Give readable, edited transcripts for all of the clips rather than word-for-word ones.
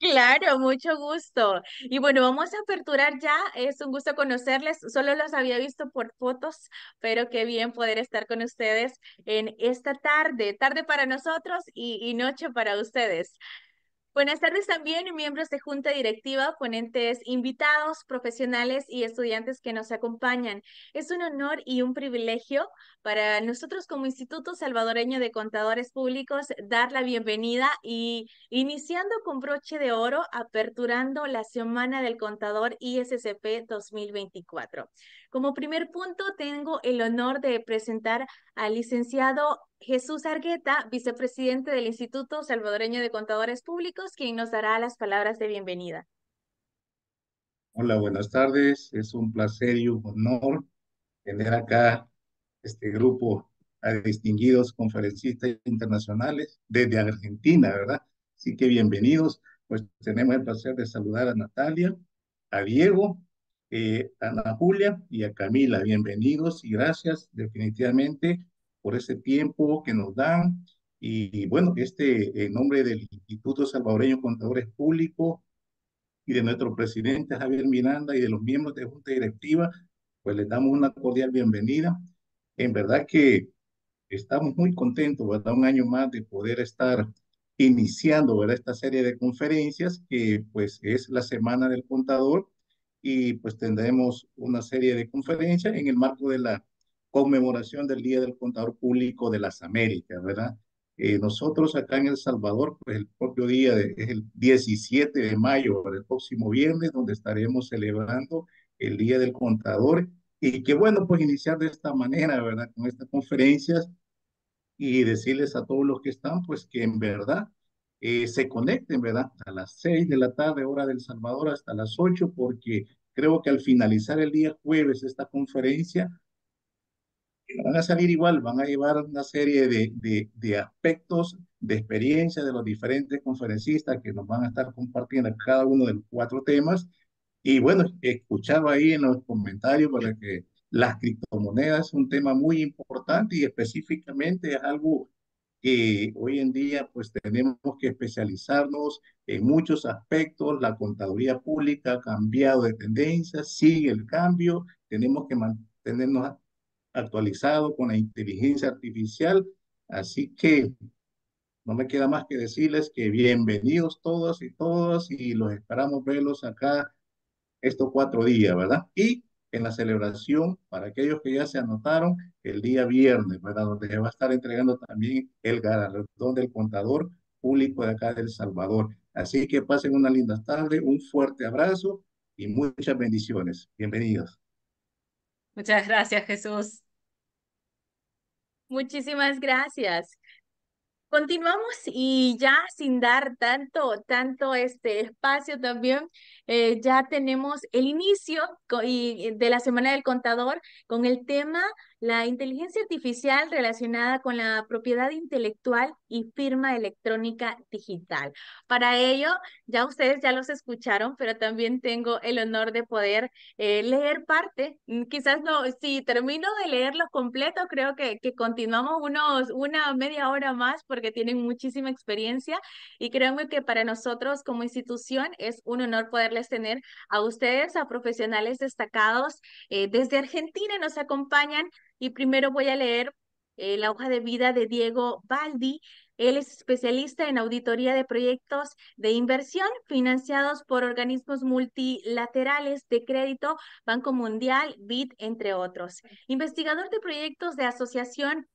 Claro, mucho gusto. Y bueno, vamos a aperturar ya. Es un gusto conocerles. Solo los había visto por fotos, pero qué bien poder estar con ustedes en esta tarde, tarde para nosotros y noche para ustedes. Buenas tardes también, miembros de Junta Directiva, ponentes invitados, profesionales y estudiantes que nos acompañan. Es un honor y un privilegio para nosotros como Instituto Salvadoreño de Contadores Públicos dar la bienvenida y iniciando con broche de oro, aperturando la Semana del Contador ISCP 2024. Como primer punto, tengo el honor de presentar al licenciado Jesús Argueta, vicepresidente del Instituto Salvadoreño de Contadores Públicos, quien nos dará las palabras de bienvenida. Hola, buenas tardes. Es un placer y un honor tener acá este grupo de distinguidos conferencistas internacionales desde Argentina, ¿verdad? Así que bienvenidos. Pues tenemos el placer de saludar a Natalia, a Diego, a Ana Julia y a Camila. Bienvenidos y gracias definitivamente por ese tiempo que nos dan. Y bueno, en nombre del Instituto Salvadoreño de Contadores Públicos y de nuestro presidente Javier Miranda y de los miembros de Junta Directiva, pues les damos una cordial bienvenida. En verdad que estamos muy contentos, ¿verdad? Un año más de poder estar iniciando, ¿verdad? Esta serie de conferencias que pues es la Semana del Contador y pues tendremos una serie de conferencias en el marco de la conmemoración del Día del Contador Público de las Américas, ¿verdad? Nosotros acá en El Salvador, pues el propio es el 17 de mayo, el próximo viernes, donde estaremos celebrando el Día del Contador. Y qué bueno, pues iniciar de esta manera, ¿verdad? Con estas conferencias y decirles a todos los que están, pues que en verdad se conecten, ¿verdad? A las 6 de la tarde, hora del Salvador, hasta las 8, porque creo que al finalizar el día jueves esta conferencia, van a salir igual, van a llevar una serie de aspectos, de experiencia de los diferentes conferencistas que nos van a estar compartiendo cada uno de los cuatro temas. Y bueno, escuchaba ahí en los comentarios para que las criptomonedas es un tema muy importante y específicamente es algo que hoy en día pues tenemos que especializarnos en muchos aspectos. La contaduría pública ha cambiado de tendencia, sigue el cambio, tenemos que mantenernos actualizados con la inteligencia artificial. Así que no me queda más que decirles que bienvenidos todos y todas y los esperamos verlos acá estos 4 días, ¿verdad? Y en la celebración, para aquellos que ya se anotaron, el día viernes, ¿verdad? Donde se va a estar entregando también el galardón del contador público de acá de El Salvador. Así que pasen una linda tarde, un fuerte abrazo y muchas bendiciones. Bienvenidos. Muchas gracias, Jesús. Muchísimas gracias. Continuamos y ya sin dar tanto este espacio también, ya tenemos el inicio de la Semana del Contador con el tema la inteligencia artificial relacionada con la propiedad intelectual y firma electrónica digital. Para ello, ya ustedes ya los escucharon, pero también tengo el honor de poder leer parte. Quizás no, si termino de leerlo completo, creo que continuamos una media hora más porque tienen muchísima experiencia y créanme que para nosotros como institución es un honor poderles tener a ustedes, a profesionales destacados. Desde Argentina nos acompañan y primero voy a leer la hoja de vida de Diego Baldi. Él es especialista en auditoría de proyectos de inversión financiados por organismos multilaterales de crédito, Banco Mundial, BID, entre otros. Investigador de proyectos de asociación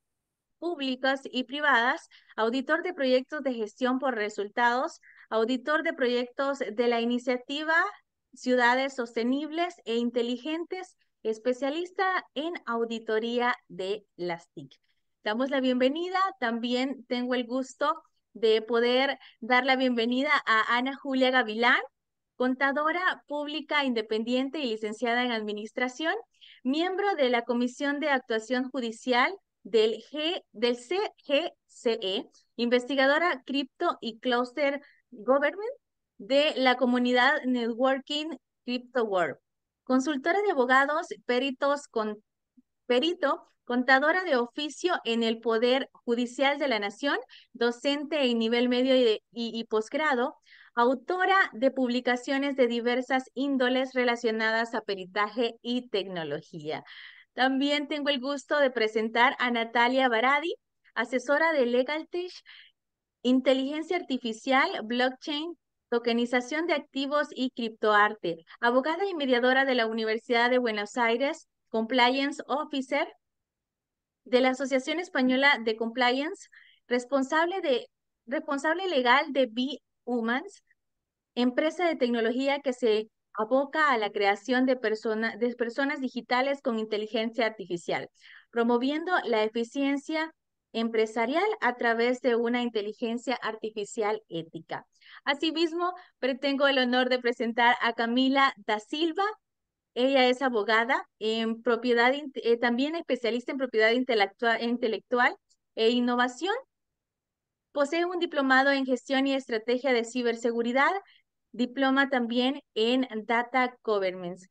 públicas y privadas, auditor de proyectos de gestión por resultados, auditor de proyectos de la iniciativa Ciudades Sostenibles e Inteligentes, especialista en auditoría de las TIC. Damos la bienvenida. También tengo el gusto de poder dar la bienvenida a Ana Julia Gavilán, contadora pública independiente y licenciada en administración, miembro de la Comisión de Actuación Judicial del CGCE, investigadora Crypto y Cluster Government de la comunidad Networking Crypto World, consultora de abogados, perito, contadora de oficio en el Poder Judicial de la Nación, docente en nivel medio y posgrado, autora de publicaciones de diversas índoles relacionadas a peritaje y tecnología. También tengo el gusto de presentar a Natalia Baradi, asesora de LegalTech, inteligencia artificial, blockchain, tokenización de activos y criptoarte, abogada y mediadora de la Universidad de Buenos Aires, compliance officer de la Asociación Española de Compliance, responsable legal de Be Humans, empresa de tecnología que se aboca a la creación de personas digitales con inteligencia artificial, promoviendo la eficiencia empresarial a través de una inteligencia artificial ética. Asimismo, tengo el honor de presentar a Camila da Silva. Ella es abogada en también especialista en propiedad intelectual e innovación. Posee un diplomado en gestión y estrategia de ciberseguridad, diploma también en Data Governance.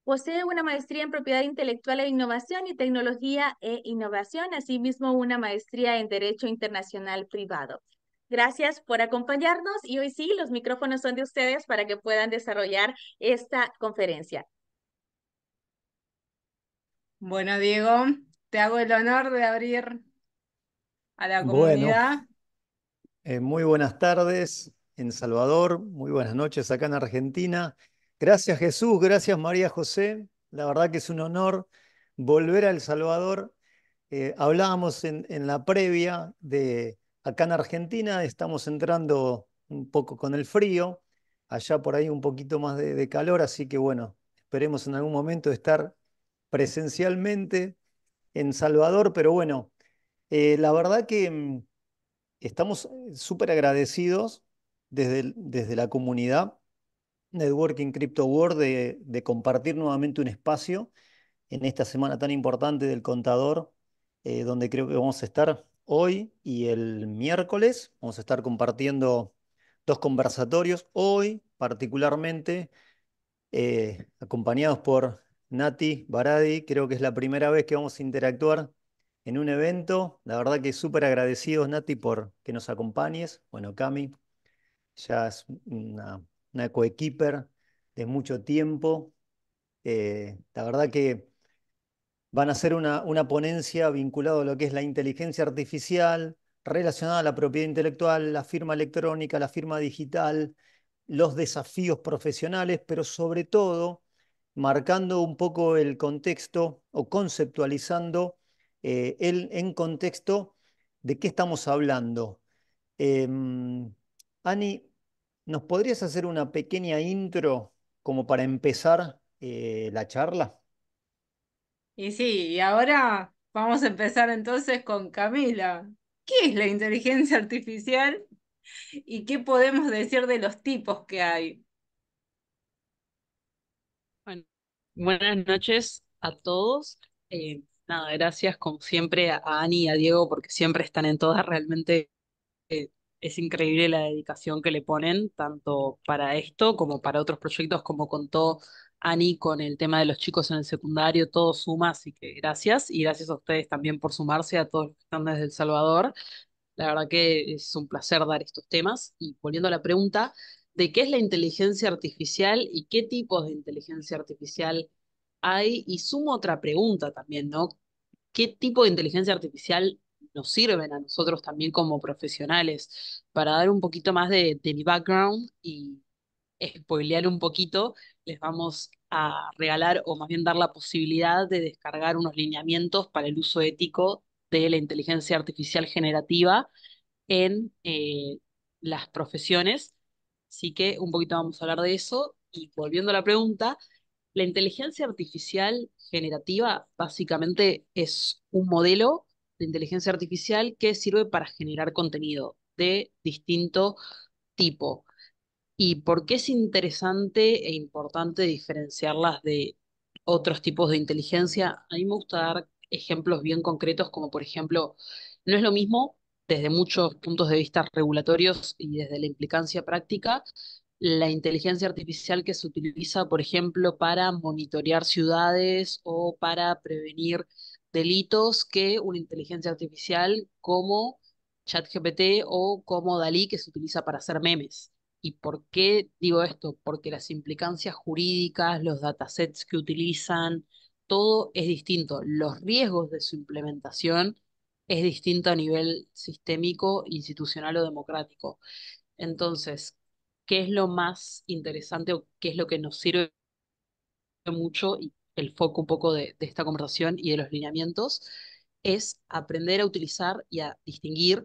Posee una maestría en propiedad intelectual e innovación y tecnología e innovación, asimismo una maestría en Derecho Internacional Privado. Gracias por acompañarnos y hoy sí, los micrófonos son de ustedes para que puedan desarrollar esta conferencia. Bueno, Diego, te hago el honor de abrir a la Bueno, comunidad. muy buenas tardes en Salvador, muy buenas noches acá en Argentina. Gracias Jesús, gracias María José. La verdad que es un honor volver a El Salvador. Hablábamos en la previa de acá en Argentina, estamos entrando un poco con el frío, allá por ahí un poquito más de calor, así que bueno, esperemos en algún momento estar presencialmente en Salvador, pero bueno, la verdad que estamos súper agradecidos desde la comunidad Networking Crypto World de compartir nuevamente un espacio en esta semana tan importante del contador, donde creo que vamos a estar hoy y el miércoles. Vamos a estar compartiendo dos conversatorios. Hoy, particularmente, acompañados por Nati Baradi. Creo que es la primera vez que vamos a interactuar en un evento. La verdad que súper agradecidos, Nati, por que nos acompañes. Bueno, Cami, ya es una coequiper de mucho tiempo. La verdad que van a hacer una ponencia vinculada a lo que es la inteligencia artificial, relacionada a la propiedad intelectual, la firma electrónica, la firma digital, los desafíos profesionales, pero sobre todo marcando un poco el contexto o conceptualizando en contexto de qué estamos hablando. Ani, ¿nos podrías hacer una pequeña intro como para empezar la charla? Y sí, y ahora vamos a empezar entonces con Camila. ¿Qué es la inteligencia artificial y qué podemos decir de los tipos que hay? Bueno, buenas noches a todos. Nada, gracias como siempre a Ani y a Diego porque siempre están en todas. Realmente es increíble la dedicación que le ponen, tanto para esto como para otros proyectos, como contó Ani con el tema de los chicos en el secundario. Todo suma, así que gracias. Y gracias a ustedes también por sumarse, a todos los que están desde El Salvador. La verdad que es un placer dar estos temas. Y volviendo a la pregunta de qué es la inteligencia artificial y qué tipos de inteligencia artificial hay, y sumo otra pregunta también, ¿no? ¿Qué tipo de inteligencia artificial nos sirven a nosotros también como profesionales? Para dar un poquito más de mi background y spoilear un poquito, les vamos a regalar, o más bien dar la posibilidad de descargar unos lineamientos para el uso ético de la inteligencia artificial generativa en las profesiones. Así que un poquito vamos a hablar de eso. Y volviendo a la pregunta, la inteligencia artificial generativa básicamente es un modelo de inteligencia artificial que sirve para generar contenido de distinto tipo. ¿Y por qué es interesante e importante diferenciarlas de otros tipos de inteligencia? A mí me gusta dar ejemplos bien concretos, como por ejemplo, no es lo mismo desde muchos puntos de vista regulatorios y desde la implicancia práctica, la inteligencia artificial que se utiliza, por ejemplo, para monitorear ciudades o para prevenir delitos, que una inteligencia artificial como ChatGPT o como DALL-E, que se utiliza para hacer memes. ¿Y por qué digo esto? Porque las implicancias jurídicas, los datasets que utilizan, todo es distinto. Los riesgos de su implementación es distinto a nivel sistémico, institucional o democrático. Entonces, ¿qué es lo más interesante o qué es lo que nos sirve mucho y el foco un poco de esta conversación y de los lineamientos? Es aprender a utilizar y a distinguir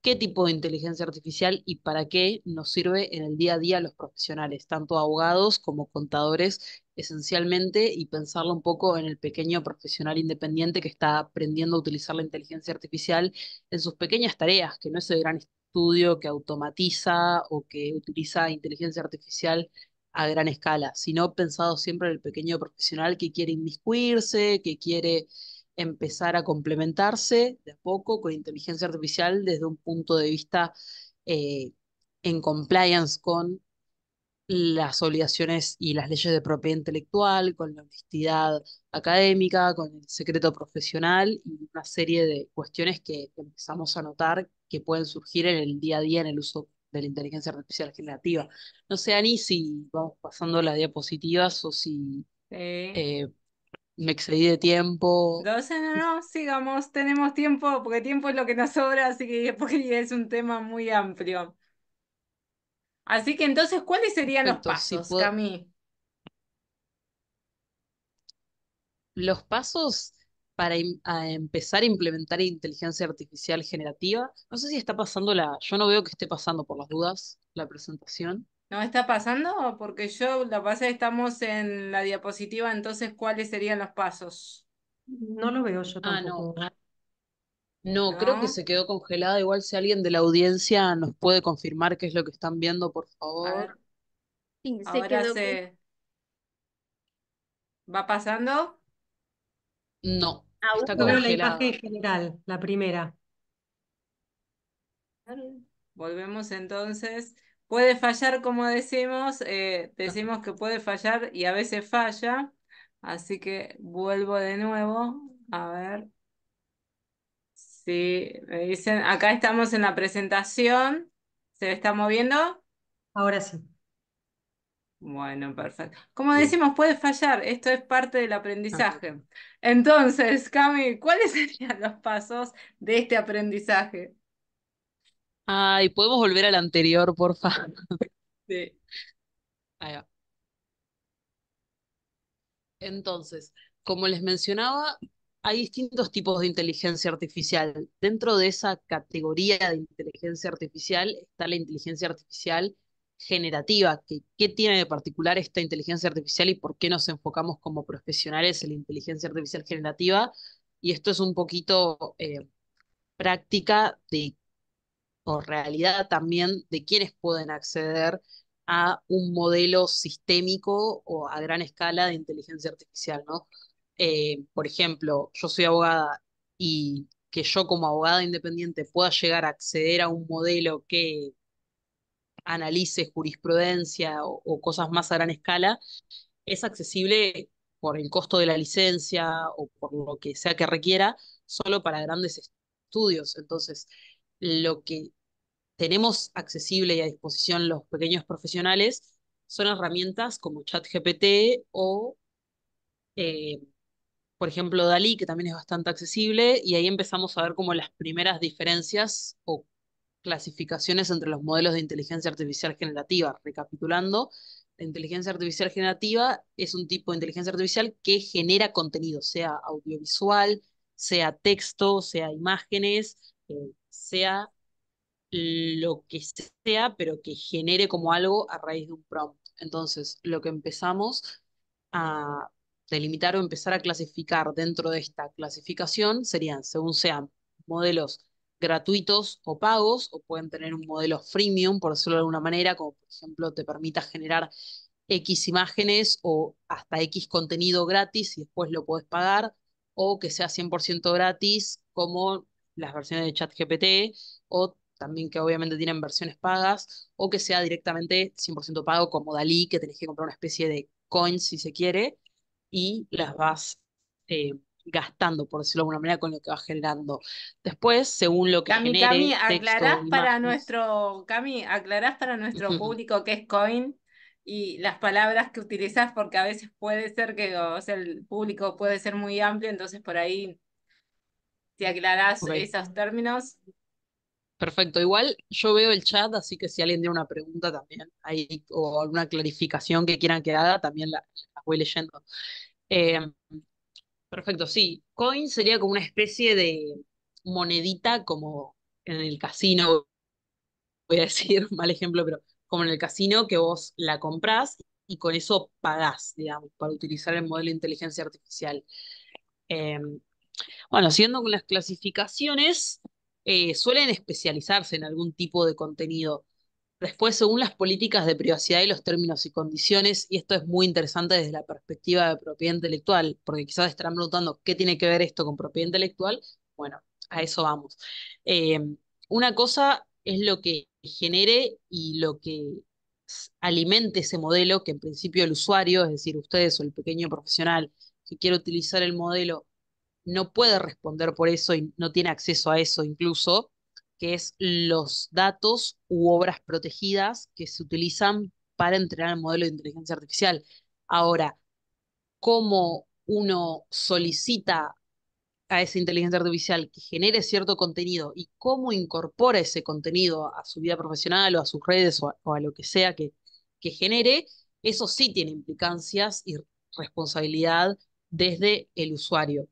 qué tipo de inteligencia artificial y para qué nos sirve en el día a día a los profesionales, tanto abogados como contadores, esencialmente, y pensarlo un poco en el pequeño profesional independiente que está aprendiendo a utilizar la inteligencia artificial en sus pequeñas tareas, que no es el gran estudio que automatiza o que utiliza inteligencia artificial a gran escala, sino pensado siempre en el pequeño profesional que quiere inmiscuirse, que quiere empezar a complementarse de a poco con inteligencia artificial desde un punto de vista eh, en compliance con las obligaciones y las leyes de propiedad intelectual, con la honestidad académica, con el secreto profesional y una serie de cuestiones que empezamos a notar que pueden surgir en el día a día en el uso de la inteligencia artificial generativa. No sé, Ani, si vamos pasando las diapositivas o si Sí. eh, me excedí de tiempo. 12, no, no, sigamos, tenemos tiempo, porque tiempo es lo que nos sobra, así que porque es un tema muy amplio. Así que entonces, ¿cuáles serían los Perfecto, si pasos, puedo. Cami? Los pasos para empezar a implementar inteligencia artificial generativa. No sé si está pasando yo no veo que esté pasando por las dudas la presentación. ¿No está pasando? Porque yo, la pasé, estamos en la diapositiva, entonces, ¿cuáles serían los pasos? No lo veo yo Ah, no. tampoco. No, creo que ¿No? se quedó congelada. Igual si alguien de la audiencia nos puede confirmar qué es lo que están viendo, por A ver, favor. Sí, se ahora quedó. se va pasando. No, Aún está Yo veo no. la imagen congelada. general, la primera. Volvemos entonces. Puede fallar, como decimos, Ajá. decimos que puede fallar y a veces falla. Así que vuelvo de nuevo. A ver. Sí, me dicen, acá estamos en la presentación. ¿Se está moviendo? Ahora sí. Bueno, perfecto. Como Bien. decimos, puede fallar. Esto es parte del Ajá. aprendizaje. Entonces, Cami, ¿cuáles serían los pasos de este aprendizaje? Ay, ¿podemos volver al anterior, por favor? Sí. Ahí va. Entonces, como les mencionaba, hay distintos tipos de inteligencia artificial. Dentro de esa categoría de inteligencia artificial está la inteligencia artificial generativa. ¿Qué tiene de particular esta inteligencia artificial y por qué nos enfocamos como profesionales en la inteligencia artificial generativa? Y esto es un poquito práctica de o realidad también de quienes pueden acceder a un modelo sistémico o a gran escala de inteligencia artificial, ¿no? Por ejemplo, yo soy abogada y que yo como abogada independiente pueda llegar a acceder a un modelo que analice jurisprudencia o cosas más a gran escala, es accesible por el costo de la licencia o por lo que sea que requiera, solo para grandes estudios. Entonces, lo que tenemos accesible y a disposición los pequeños profesionales son herramientas como ChatGPT o, eh, por ejemplo, Dalí, que también es bastante accesible, y ahí empezamos a ver como las primeras diferencias o clasificaciones entre los modelos de inteligencia artificial generativa. Recapitulando, la inteligencia artificial generativa es un tipo de inteligencia artificial que genera contenido, sea audiovisual, sea texto, sea imágenes, sea lo que sea, pero que genere como algo a raíz de un prompt. Entonces, lo que empezamos a delimitar o empezar a clasificar dentro de esta clasificación serían, según sean modelos gratuitos o pagos, o pueden tener un modelo freemium, por decirlo de alguna manera, como por ejemplo te permita generar X imágenes o hasta X contenido gratis y después lo podés pagar, o que sea 100% gratis, como las versiones de ChatGPT, o también que obviamente tienen versiones pagas, o que sea directamente 100% pago como Dalí, que tenés que comprar una especie de coins si se quiere, y las vas gastando, por decirlo de alguna manera, con lo que vas generando. Después, según lo que Cami, genere, texto, imágenes. aclarás para nuestro público qué es coin y las palabras que utilizas, porque a veces puede ser que, o sea, el público puede ser muy amplio, entonces por ahí, si aclarás Ok, esos términos. perfecto. Igual yo veo el chat, así que si alguien tiene una pregunta también ahí, o alguna clarificación que quieran que haga, también la voy leyendo. Eh, Perfecto, sí. Coin sería como una especie de monedita, como en el casino, voy a decir, mal ejemplo, pero como en el casino que vos la comprás y con eso pagás, digamos, para utilizar el modelo de inteligencia artificial. Eh, bueno, siguiendo con las clasificaciones, suelen especializarse en algún tipo de contenido. Después, según las políticas de privacidad y los términos y condiciones, y esto es muy interesante desde la perspectiva de propiedad intelectual, porque quizás estarán preguntando qué tiene que ver esto con propiedad intelectual. Bueno, a eso vamos. Eh, una cosa es lo que genere y lo que alimente ese modelo, que en principio el usuario, es decir, ustedes o el pequeño profesional que quiere utilizar el modelo, no puede responder por eso y no tiene acceso a eso incluso, que es los datos u obras protegidas que se utilizan para entrenar el modelo de inteligencia artificial. Ahora, cómo uno solicita a esa inteligencia artificial que genere cierto contenido y cómo incorpora ese contenido a su vida profesional o a sus redes o a lo que sea que genere, eso sí tiene implicancias y responsabilidad desde el usuario.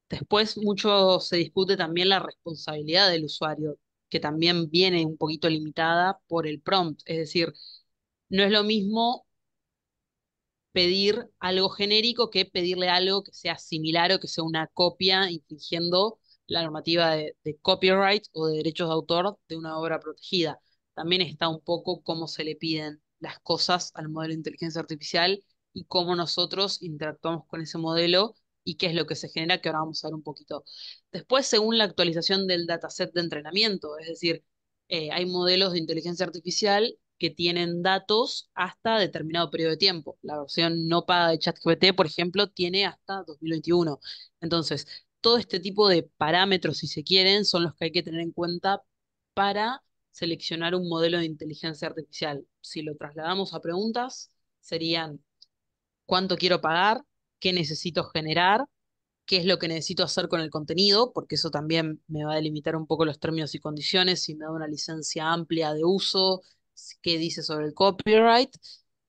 Después mucho se discute también la responsabilidad del usuario, que también viene un poquito limitada por el prompt. Es decir, no es lo mismo pedir algo genérico que pedirle algo que sea similar o que sea una copia, infringiendo la normativa de copyright o de derechos de autor de una obra protegida. También está un poco cómo se le piden las cosas al modelo de inteligencia artificial y cómo nosotros interactuamos con ese modelo y qué es lo que se genera, que ahora vamos a ver un poquito. Después, según la actualización del dataset de entrenamiento, es decir, hay modelos de inteligencia artificial que tienen datos hasta determinado periodo de tiempo. La versión no paga de ChatGPT, por ejemplo, tiene hasta 2021. Entonces, todo este tipo de parámetros, si se quieren, son los que hay que tener en cuenta para seleccionar un modelo de inteligencia artificial. Si lo trasladamos a preguntas, serían cuánto quiero pagar, qué necesito generar, qué es lo que necesito hacer con el contenido, porque eso también me va a delimitar un poco los términos y condiciones, si me da una licencia amplia de uso, qué dice sobre el copyright,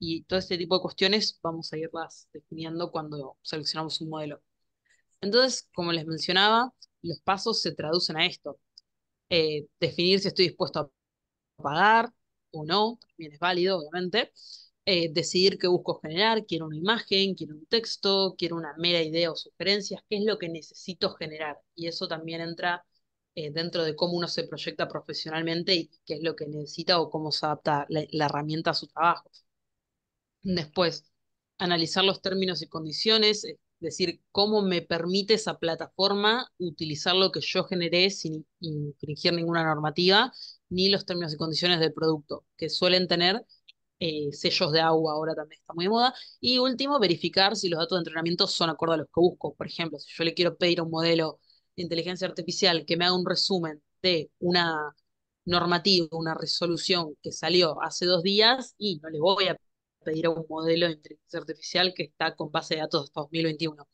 y todo este tipo de cuestiones vamos a irlas definiendo cuando seleccionamos un modelo. Entonces, como les mencionaba, los pasos se traducen a esto. Definir si estoy dispuesto a pagar o no, también es válido, obviamente. Decidir qué busco generar, quiero una imagen, quiero un texto, quiero una mera idea o sugerencias, qué es lo que necesito generar. Y eso también entra dentro de cómo uno se proyecta profesionalmente y qué es lo que necesita o cómo se adapta la herramienta a su trabajo. Después, analizar los términos y condiciones, es decir, cómo me permite esa plataforma utilizar lo que yo generé sin infringir ninguna normativa, ni los términos y condiciones del producto, que suelen tener sellos de agua, ahora también está muy de moda. Y último, verificar si los datos de entrenamiento son acorde a los que busco. Por ejemplo, si yo le quiero pedir a un modelo de inteligencia artificial que me haga un resumen de una normativa, una resolución que salió hace 2 días, y no le voy a pedir a un modelo de inteligencia artificial que está con base de datos hasta 2021.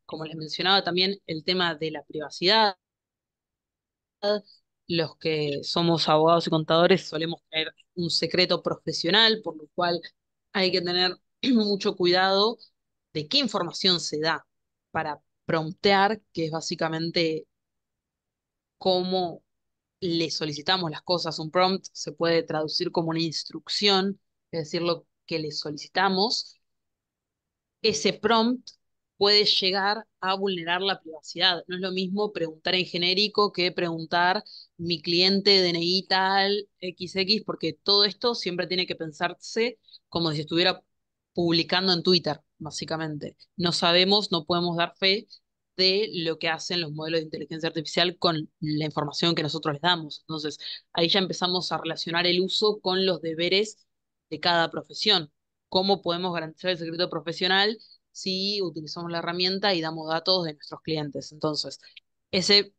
Como les mencionaba también, el tema de la privacidad. Los que somos abogados y contadores solemos tener un secreto profesional, por lo cual hay que tener mucho cuidado de qué información se da para promptear, que es básicamente cómo le solicitamos las cosas. Un prompt se puede traducir como una instrucción, es decir, lo que le solicitamos. Ese prompt puede llegar a vulnerar la privacidad. No es lo mismo preguntar en genérico que preguntar mi cliente DNI tal XX, porque todo esto siempre tiene que pensarse como si estuviera publicando en Twitter, básicamente. No sabemos, no podemos dar fe de lo que hacen los modelos de inteligencia artificial con la información que nosotros les damos. Entonces, ahí ya empezamos a relacionar el uso con los deberes de cada profesión. ¿Cómo podemos garantizar el secreto profesional si utilizamos la herramienta y damos datos de nuestros clientes. Entonces, ese,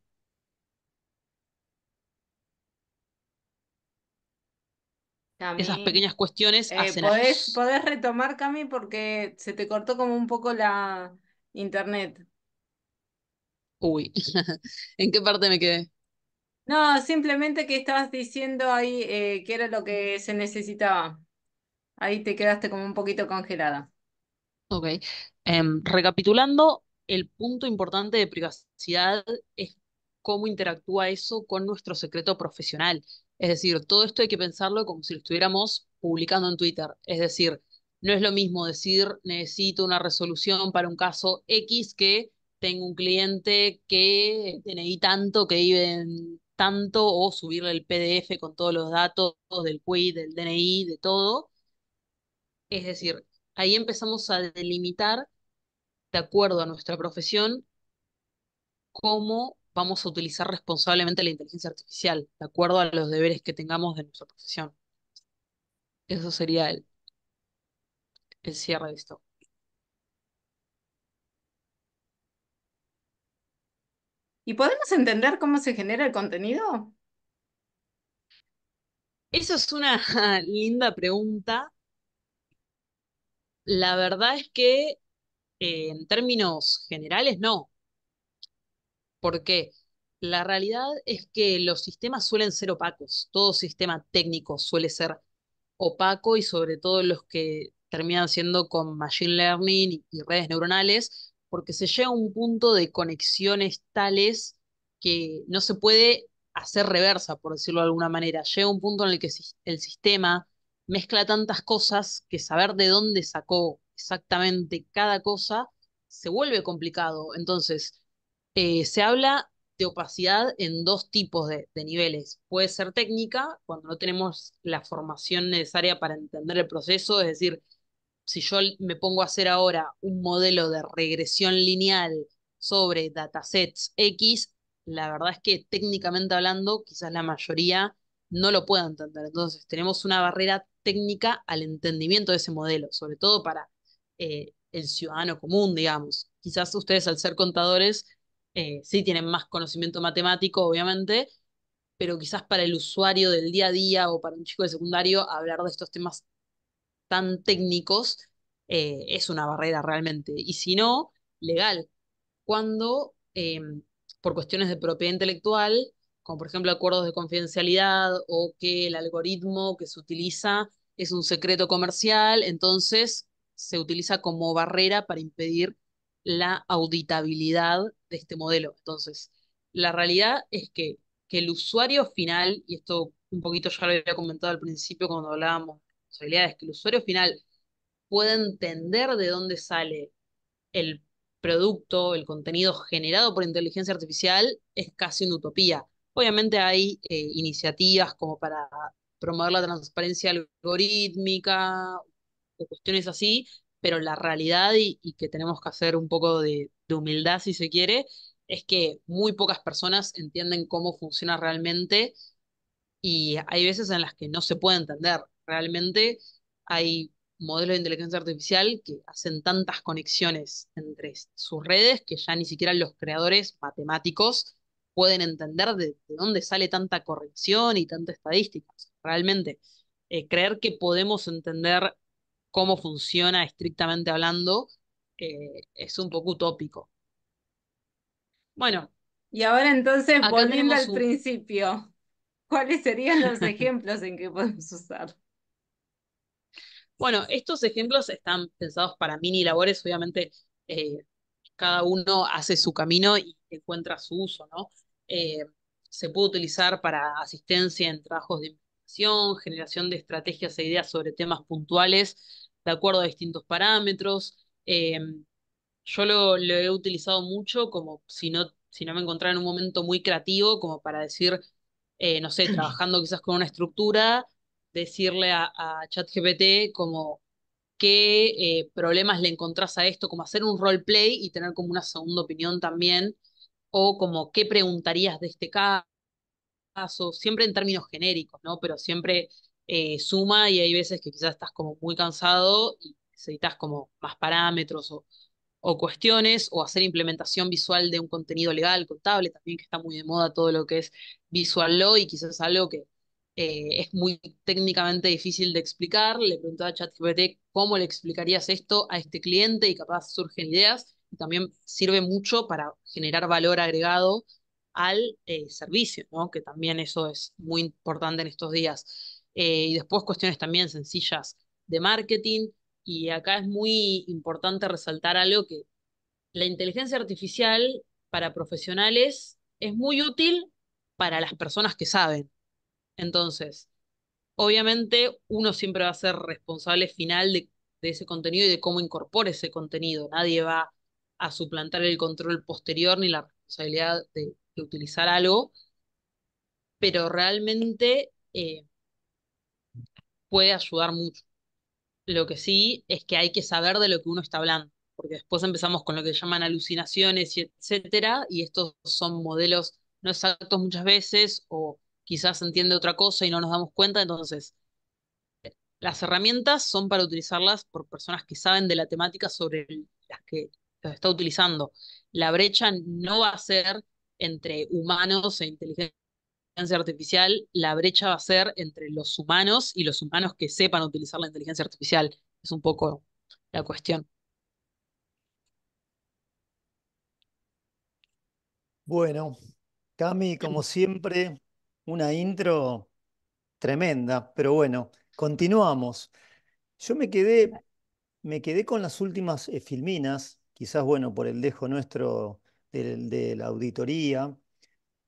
esas Cami, pequeñas cuestiones hacen a ¿podés retomar, Cami? Porque se te cortó como un poco la internet. Uy, ¿en qué parte me quedé? No, simplemente que estabas diciendo ahí qué era lo que se necesitaba. Ahí te quedaste como un poquito congelada. Ok. Recapitulando, el punto importante de privacidad es cómo interactúa eso con nuestro secreto profesional. Es decir, todo esto hay que pensarlo como si lo estuviéramos publicando en Twitter. Es decir, no es lo mismo decir necesito una resolución para un caso X que tengo un cliente que DNI tanto, que vive en tanto, o subirle el PDF con todos los datos del QUID, del DNI, de todo. Es decir, ahí empezamos a delimitar de acuerdo a nuestra profesión, cómo vamos a utilizar responsablemente la inteligencia artificial, de acuerdo a los deberes que tengamos de nuestra profesión. Eso sería el cierre de esto. ¿Y podemos entender cómo se genera el contenido? Eso es una linda pregunta. La verdad es que en términos generales no. ¿Por qué? La realidad es que los sistemas suelen ser opacos. Todo sistema técnico suele ser opaco y sobre todo los que terminan siendo con machine learning y redes neuronales, porque se llega a un punto de conexiones tales que no se puede hacer reversa, por decirlo de alguna manera. Llega un punto en el que el sistema mezcla tantas cosas que saber de dónde sacó exactamente cada cosa se vuelve complicado. Entonces, se habla de opacidad en dos tipos de niveles. Puede ser técnica, cuando no tenemos la formación necesaria para entender el proceso, es decir, si yo me pongo a hacer ahora un modelo de regresión lineal sobre datasets X, la verdad es que técnicamente hablando, quizás la mayoría no lo pueda entender. Entonces, tenemos una barrera técnica al entendimiento de ese modelo, sobre todo para el ciudadano común, digamos. Quizás ustedes, al ser contadores, sí tienen más conocimiento matemático, obviamente, pero quizás para el usuario del día a día o para un chico de secundario, hablar de estos temas tan técnicos es una barrera realmente. Y si no, legal. Cuando, por cuestiones de propiedad intelectual, como por ejemplo acuerdos de confidencialidad o que el algoritmo que se utiliza es un secreto comercial, entonces se utiliza como barrera para impedir la auditabilidad de este modelo. Entonces, la realidad es que el usuario final, y esto un poquito ya lo había comentado al principio cuando hablábamos de responsabilidades, que el usuario final pueda entender de dónde sale el producto, el contenido generado por inteligencia artificial, es casi una utopía. Obviamente hay iniciativas como para promover la transparencia algorítmica o cuestiones así, pero la realidad y que tenemos que hacer un poco de humildad si se quiere, es que muy pocas personas entienden cómo funciona realmente y hay veces en las que no se puede entender. Realmente hay modelos de inteligencia artificial que hacen tantas conexiones entre sus redes que ya ni siquiera los creadores matemáticos pueden entender de dónde sale tanta corrección y tanta estadística. Realmente, creer que podemos entender cómo funciona estrictamente hablando es un poco utópico. Bueno, Y ahora entonces, acá volviendo tenemos al un, principio, ¿cuáles serían los ejemplos en que podemos usar? Bueno, estos ejemplos están pensados para mini labores, obviamente cada uno hace su camino y encuentra su uso, ¿no? Eh, Se puede utilizar para asistencia en trabajos de investigación, generación de estrategias e ideas sobre temas puntuales de acuerdo a distintos parámetros. Yo lo he utilizado mucho como si no me encontrara en un momento muy creativo, como para decir, no sé, trabajando quizás con una estructura, decirle a ChatGPT como qué problemas le encontrás a esto, como hacer un roleplay y tener como una segunda opinión también, o como qué preguntarías de este caso, siempre en términos genéricos, ¿no? Pero siempre suma y hay veces que quizás estás como muy cansado y necesitas como más parámetros o cuestiones, o hacer implementación visual de un contenido legal, contable, también que está muy de moda todo lo que es visual law y quizás algo que es muy técnicamente difícil de explicar. Le preguntaba a ChatGPT cómo le explicarías esto a este cliente y capaz surgen ideas. Y también sirve mucho para generar valor agregado al servicio, ¿no? Que también eso es muy importante en estos días. Y después cuestiones también sencillas de marketing. Y acá es muy importante resaltar algo que la inteligencia artificial para profesionales es muy útil para las personas que saben. Entonces, obviamente uno siempre va a ser responsable final de ese contenido y de cómo incorpora ese contenido. Nadie va a suplantar el control posterior ni la responsabilidad de utilizar algo, pero realmente puede ayudar mucho. Lo que sí es que hay que saber de lo que uno está hablando, porque después empezamos con lo que llaman alucinaciones y etcétera, y estos son modelos no exactos muchas veces, o quizás se entiende otra cosa y no nos damos cuenta. Entonces, las herramientas son para utilizarlas por personas que saben de la temática sobre las que las está utilizando. La brecha no va a ser entre humanos e inteligencia artificial, la brecha va a ser entre los humanos y los humanos que sepan utilizar la inteligencia artificial. Es un poco la cuestión. Bueno, Cami, como siempre, una intro tremenda, pero bueno, continuamos. Yo me quedé con las últimas filminas, quizás, bueno, por el dejo nuestro de la auditoría.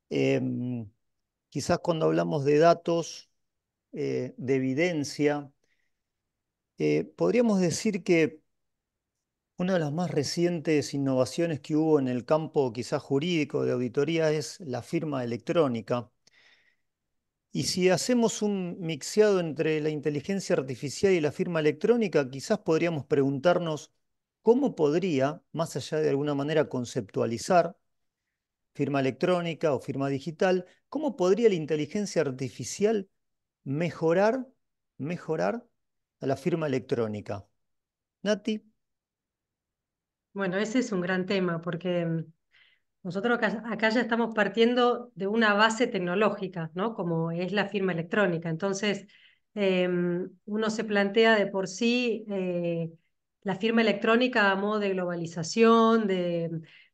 Em, Quizás cuando hablamos de datos, de evidencia, podríamos decir que una de las más recientes innovaciones que hubo en el campo quizás jurídico de auditoría es la firma electrónica. Y si hacemos un mixeado entre la inteligencia artificial y la firma electrónica, quizás podríamos preguntarnos cómo podría, más allá de alguna manera conceptualizar firma electrónica o firma digital, cómo podría la inteligencia artificial mejorar, mejorar a la firma electrónica. Nati. Bueno, ese es un gran tema porque nosotros acá ya estamos partiendo de una base tecnológica, ¿no? Como es la firma electrónica. Entonces, uno se plantea de por sí la firma electrónica a modo de globalización,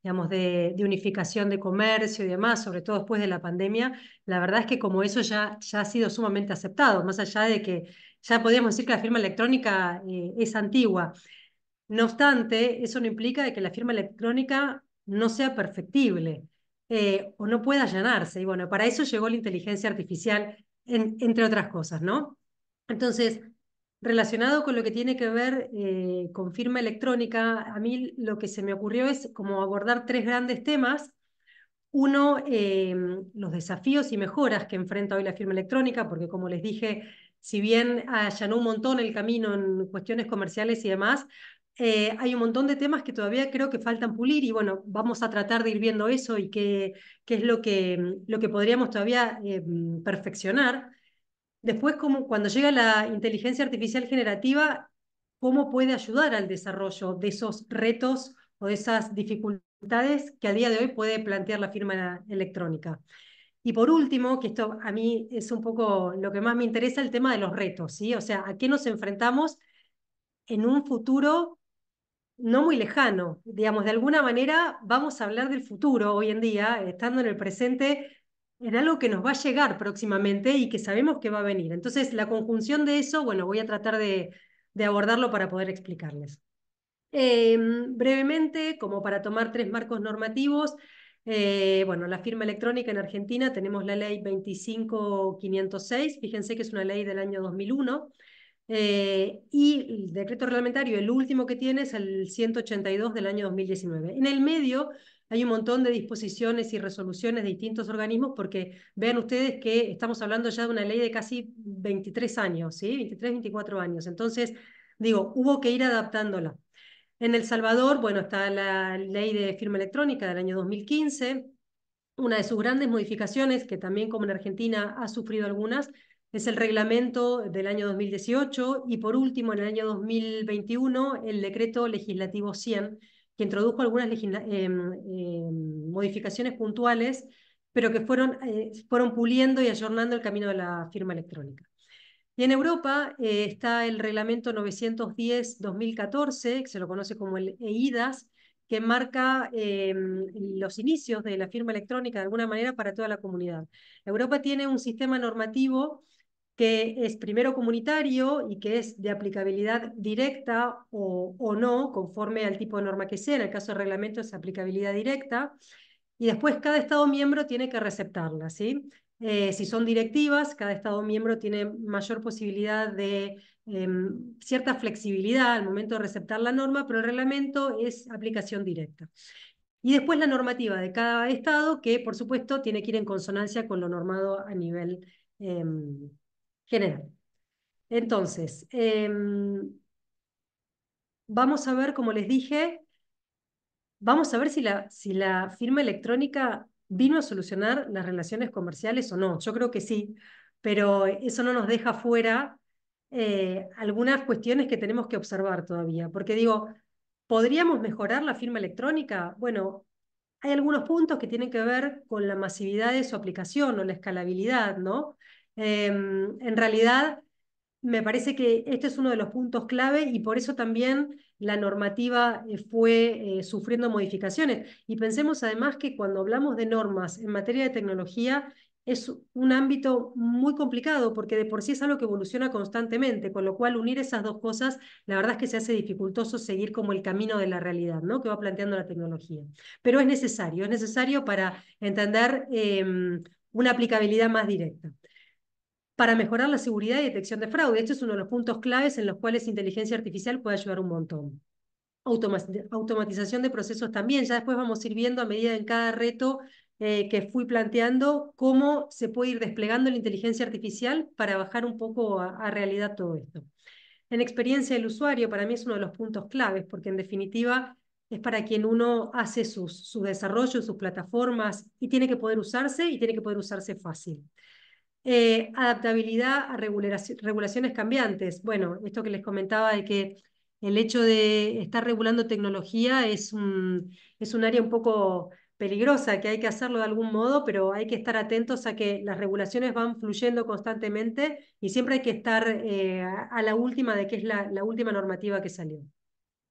digamos, de unificación de comercio y demás, sobre todo después de la pandemia. La verdad es que como eso ya ha sido sumamente aceptado, más allá de que ya podríamos decir que la firma electrónica es antigua. No obstante, eso no implica de que la firma electrónica no sea perfectible o no pueda allanarse. Y bueno, para eso llegó la inteligencia artificial, entre otras cosas, ¿no? Entonces, relacionado con lo que tiene que ver con firma electrónica, a mí lo que se me ocurrió es como abordar tres grandes temas. Uno, los desafíos y mejoras que enfrenta hoy la firma electrónica, porque como les dije, si bien allanó un montón el camino en cuestiones comerciales y demás, hay un montón de temas que todavía creo que faltan pulir y bueno, vamos a tratar de ir viendo eso y qué es lo que podríamos todavía perfeccionar. Después, como cuando llega la inteligencia artificial generativa, ¿cómo puede ayudar al desarrollo de esos retos o de esas dificultades que a día de hoy puede plantear la firma electrónica? Y por último, que esto a mí es un poco lo que más me interesa, el tema de los retos, ¿sí? O sea, ¿a qué nos enfrentamos en un futuro no muy lejano? Digamos, de alguna manera vamos a hablar del futuro hoy en día, estando en el presente, en algo que nos va a llegar próximamente y que sabemos que va a venir. Entonces, la conjunción de eso, bueno, voy a tratar de abordarlo para poder explicarles. Brevemente, como para tomar tres marcos normativos, bueno, la firma electrónica en Argentina tenemos la ley 25506, fíjense que es una ley del año 2001, y el decreto reglamentario, el último que tiene es el 182 del año 2019. En el medio hay un montón de disposiciones y resoluciones de distintos organismos, porque vean ustedes que estamos hablando ya de una ley de casi 23 años, ¿sí? 23, 24 años. Entonces, digo, hubo que ir adaptándola. En El Salvador, bueno, está la ley de firma electrónica del año 2015. Una de sus grandes modificaciones, que también como en Argentina ha sufrido algunas, es el reglamento del año 2018 y por último, en el año 2021, el decreto legislativo 100, que introdujo algunas modificaciones puntuales, pero que fueron puliendo y ayornando el camino de la firma electrónica. Y en Europa está el reglamento 910-2014, que se lo conoce como el EIDAS, que marca los inicios de la firma electrónica de alguna manera para toda la comunidad. Europa tiene un sistema normativo que es primero comunitario y que es de aplicabilidad directa o no, conforme al tipo de norma que sea. En el caso del reglamento es aplicabilidad directa. Y después cada Estado miembro tiene que receptarla, ¿sí? Si son directivas, cada Estado miembro tiene mayor posibilidad de cierta flexibilidad al momento de receptar la norma, pero el reglamento es aplicación directa. Y después la normativa de cada Estado, que por supuesto tiene que ir en consonancia con lo normado a nivel general. Entonces, vamos a ver, como les dije, vamos a ver si la firma electrónica vino a solucionar las relaciones comerciales o no. Yo creo que sí, pero eso no nos deja fuera algunas cuestiones que tenemos que observar todavía. Porque digo, ¿podríamos mejorar la firma electrónica? Bueno, hay algunos puntos que tienen que ver con la masividad de su aplicación o la escalabilidad, ¿no? En realidad, me parece que este es uno de los puntos clave y por eso también la normativa fue sufriendo modificaciones. Y pensemos además que cuando hablamos de normas en materia de tecnología, es un ámbito muy complicado porque de por sí es algo que evoluciona constantemente, con lo cual unir esas dos cosas, la verdad es que se hace dificultoso seguir como el camino de la realidad, ¿no? Que va planteando la tecnología. Pero es necesario para entender una aplicabilidad más directa para mejorar la seguridad y detección de fraude. Este es uno de los puntos claves en los cuales inteligencia artificial puede ayudar un montón. Automatización de procesos también. Ya después vamos a ir viendo a medida en cada reto que fui planteando cómo se puede ir desplegando la inteligencia artificial para bajar un poco a realidad todo esto. En experiencia del usuario, para mí es uno de los puntos claves, porque en definitiva es para quien uno hace su desarrollo, sus plataformas, y tiene que poder usarse y tiene que poder usarse fácil. Adaptabilidad a regulaciones cambiantes. Bueno, esto que les comentaba de que el hecho de estar regulando tecnología es un área un poco peligrosa, que hay que hacerlo de algún modo, pero hay que estar atentos a que las regulaciones van fluyendo constantemente y siempre hay que estar a la última de qué es la última normativa que salió.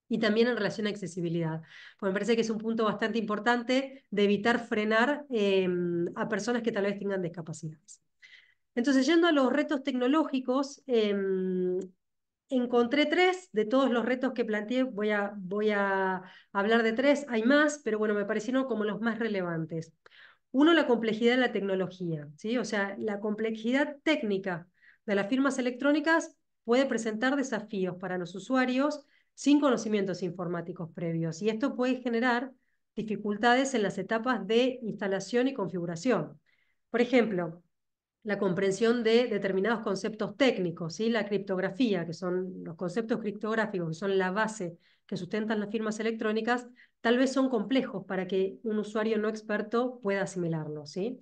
Y también en relación a accesibilidad, porque me parece que es un punto bastante importante de evitar frenar a personas que tal vez tengan discapacidades. Entonces, yendo a los retos tecnológicos, encontré tres de todos los retos que planteé. Voy a hablar de tres, hay más, pero bueno, me parecieron como los más relevantes. Uno, la complejidad de la tecnología, ¿sí? O sea, la complejidad técnica de las firmas electrónicas puede presentar desafíos para los usuarios sin conocimientos informáticos previos, y esto puede generar dificultades en las etapas de instalación y configuración. Por ejemplo, la comprensión de determinados conceptos técnicos, ¿sí? La criptografía, que son los conceptos criptográficos, que son la base que sustentan las firmas electrónicas, tal vez son complejos para que un usuario no experto pueda asimilarlos, ¿sí?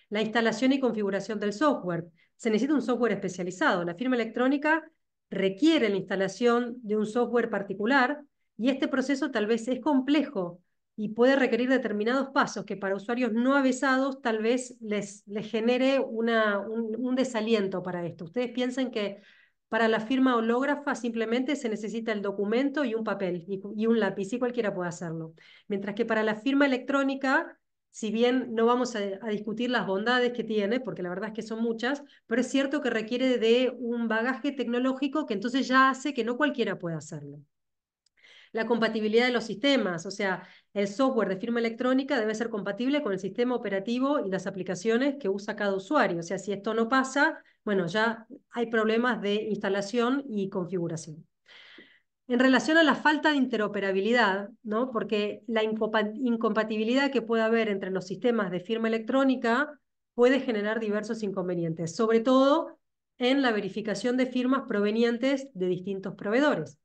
La instalación y configuración del software. Se necesita un software especializado. La firma electrónica requiere la instalación de un software particular y este proceso tal vez es complejo y puede requerir determinados pasos que para usuarios no avesados tal vez les genere un desaliento para esto. Ustedes piensan que para la firma hológrafa simplemente se necesita el documento y un papel y un lápiz, y cualquiera puede hacerlo. Mientras que para la firma electrónica, si bien no vamos a discutir las bondades que tiene, porque la verdad es que son muchas, pero es cierto que requiere de un bagaje tecnológico que entonces ya hace que no cualquiera pueda hacerlo. La compatibilidad de los sistemas, o sea, el software de firma electrónica debe ser compatible con el sistema operativo y las aplicaciones que usa cada usuario. O sea, si esto no pasa, bueno, ya hay problemas de instalación y configuración. En relación a la falta de interoperabilidad, ¿no? Porque la incompatibilidad que puede haber entre los sistemas de firma electrónica puede generar diversos inconvenientes, sobre todo en la verificación de firmas provenientes de distintos proveedores.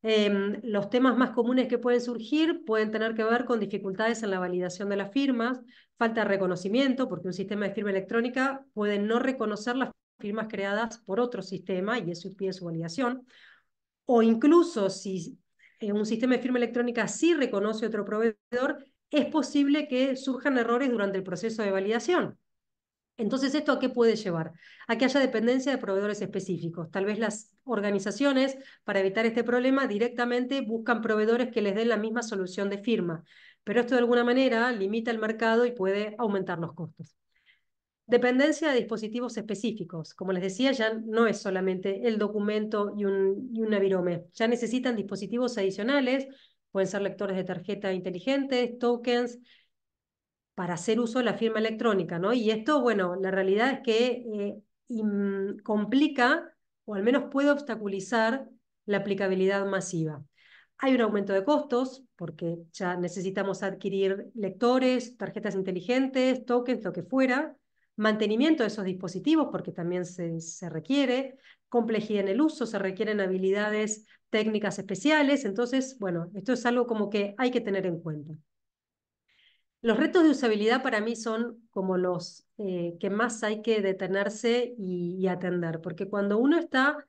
Los temas más comunes que pueden surgir pueden tener que ver con dificultades en la validación de las firmas, falta de reconocimiento, porque un sistema de firma electrónica puede no reconocer las firmas creadas por otro sistema y eso pide su validación. O incluso si un sistema de firma electrónica sí reconoce otro proveedor, es posible que surjan errores durante el proceso de validación. Entonces, ¿esto a qué puede llevar? A que haya dependencia de proveedores específicos. Tal vez las organizaciones, para evitar este problema, directamente buscan proveedores que les den la misma solución de firma. Pero esto de alguna manera limita el mercado y puede aumentar los costos. Dependencia de dispositivos específicos. Como les decía, ya no es solamente el documento y una virome. Ya necesitan dispositivos adicionales, pueden ser lectores de tarjeta inteligentes, tokens, para hacer uso de la firma electrónica, ¿no? Y esto, bueno, la realidad es que complica o al menos puede obstaculizar la aplicabilidad masiva. Hay un aumento de costos porque ya necesitamos adquirir lectores, tarjetas inteligentes, tokens, lo que fuera, mantenimiento de esos dispositivos porque también se requiere, complejidad en el uso, se requieren habilidades técnicas especiales, entonces, bueno, esto es algo como que hay que tener en cuenta. Los retos de usabilidad para mí son como los que más hay que detenerse y atender, porque cuando uno está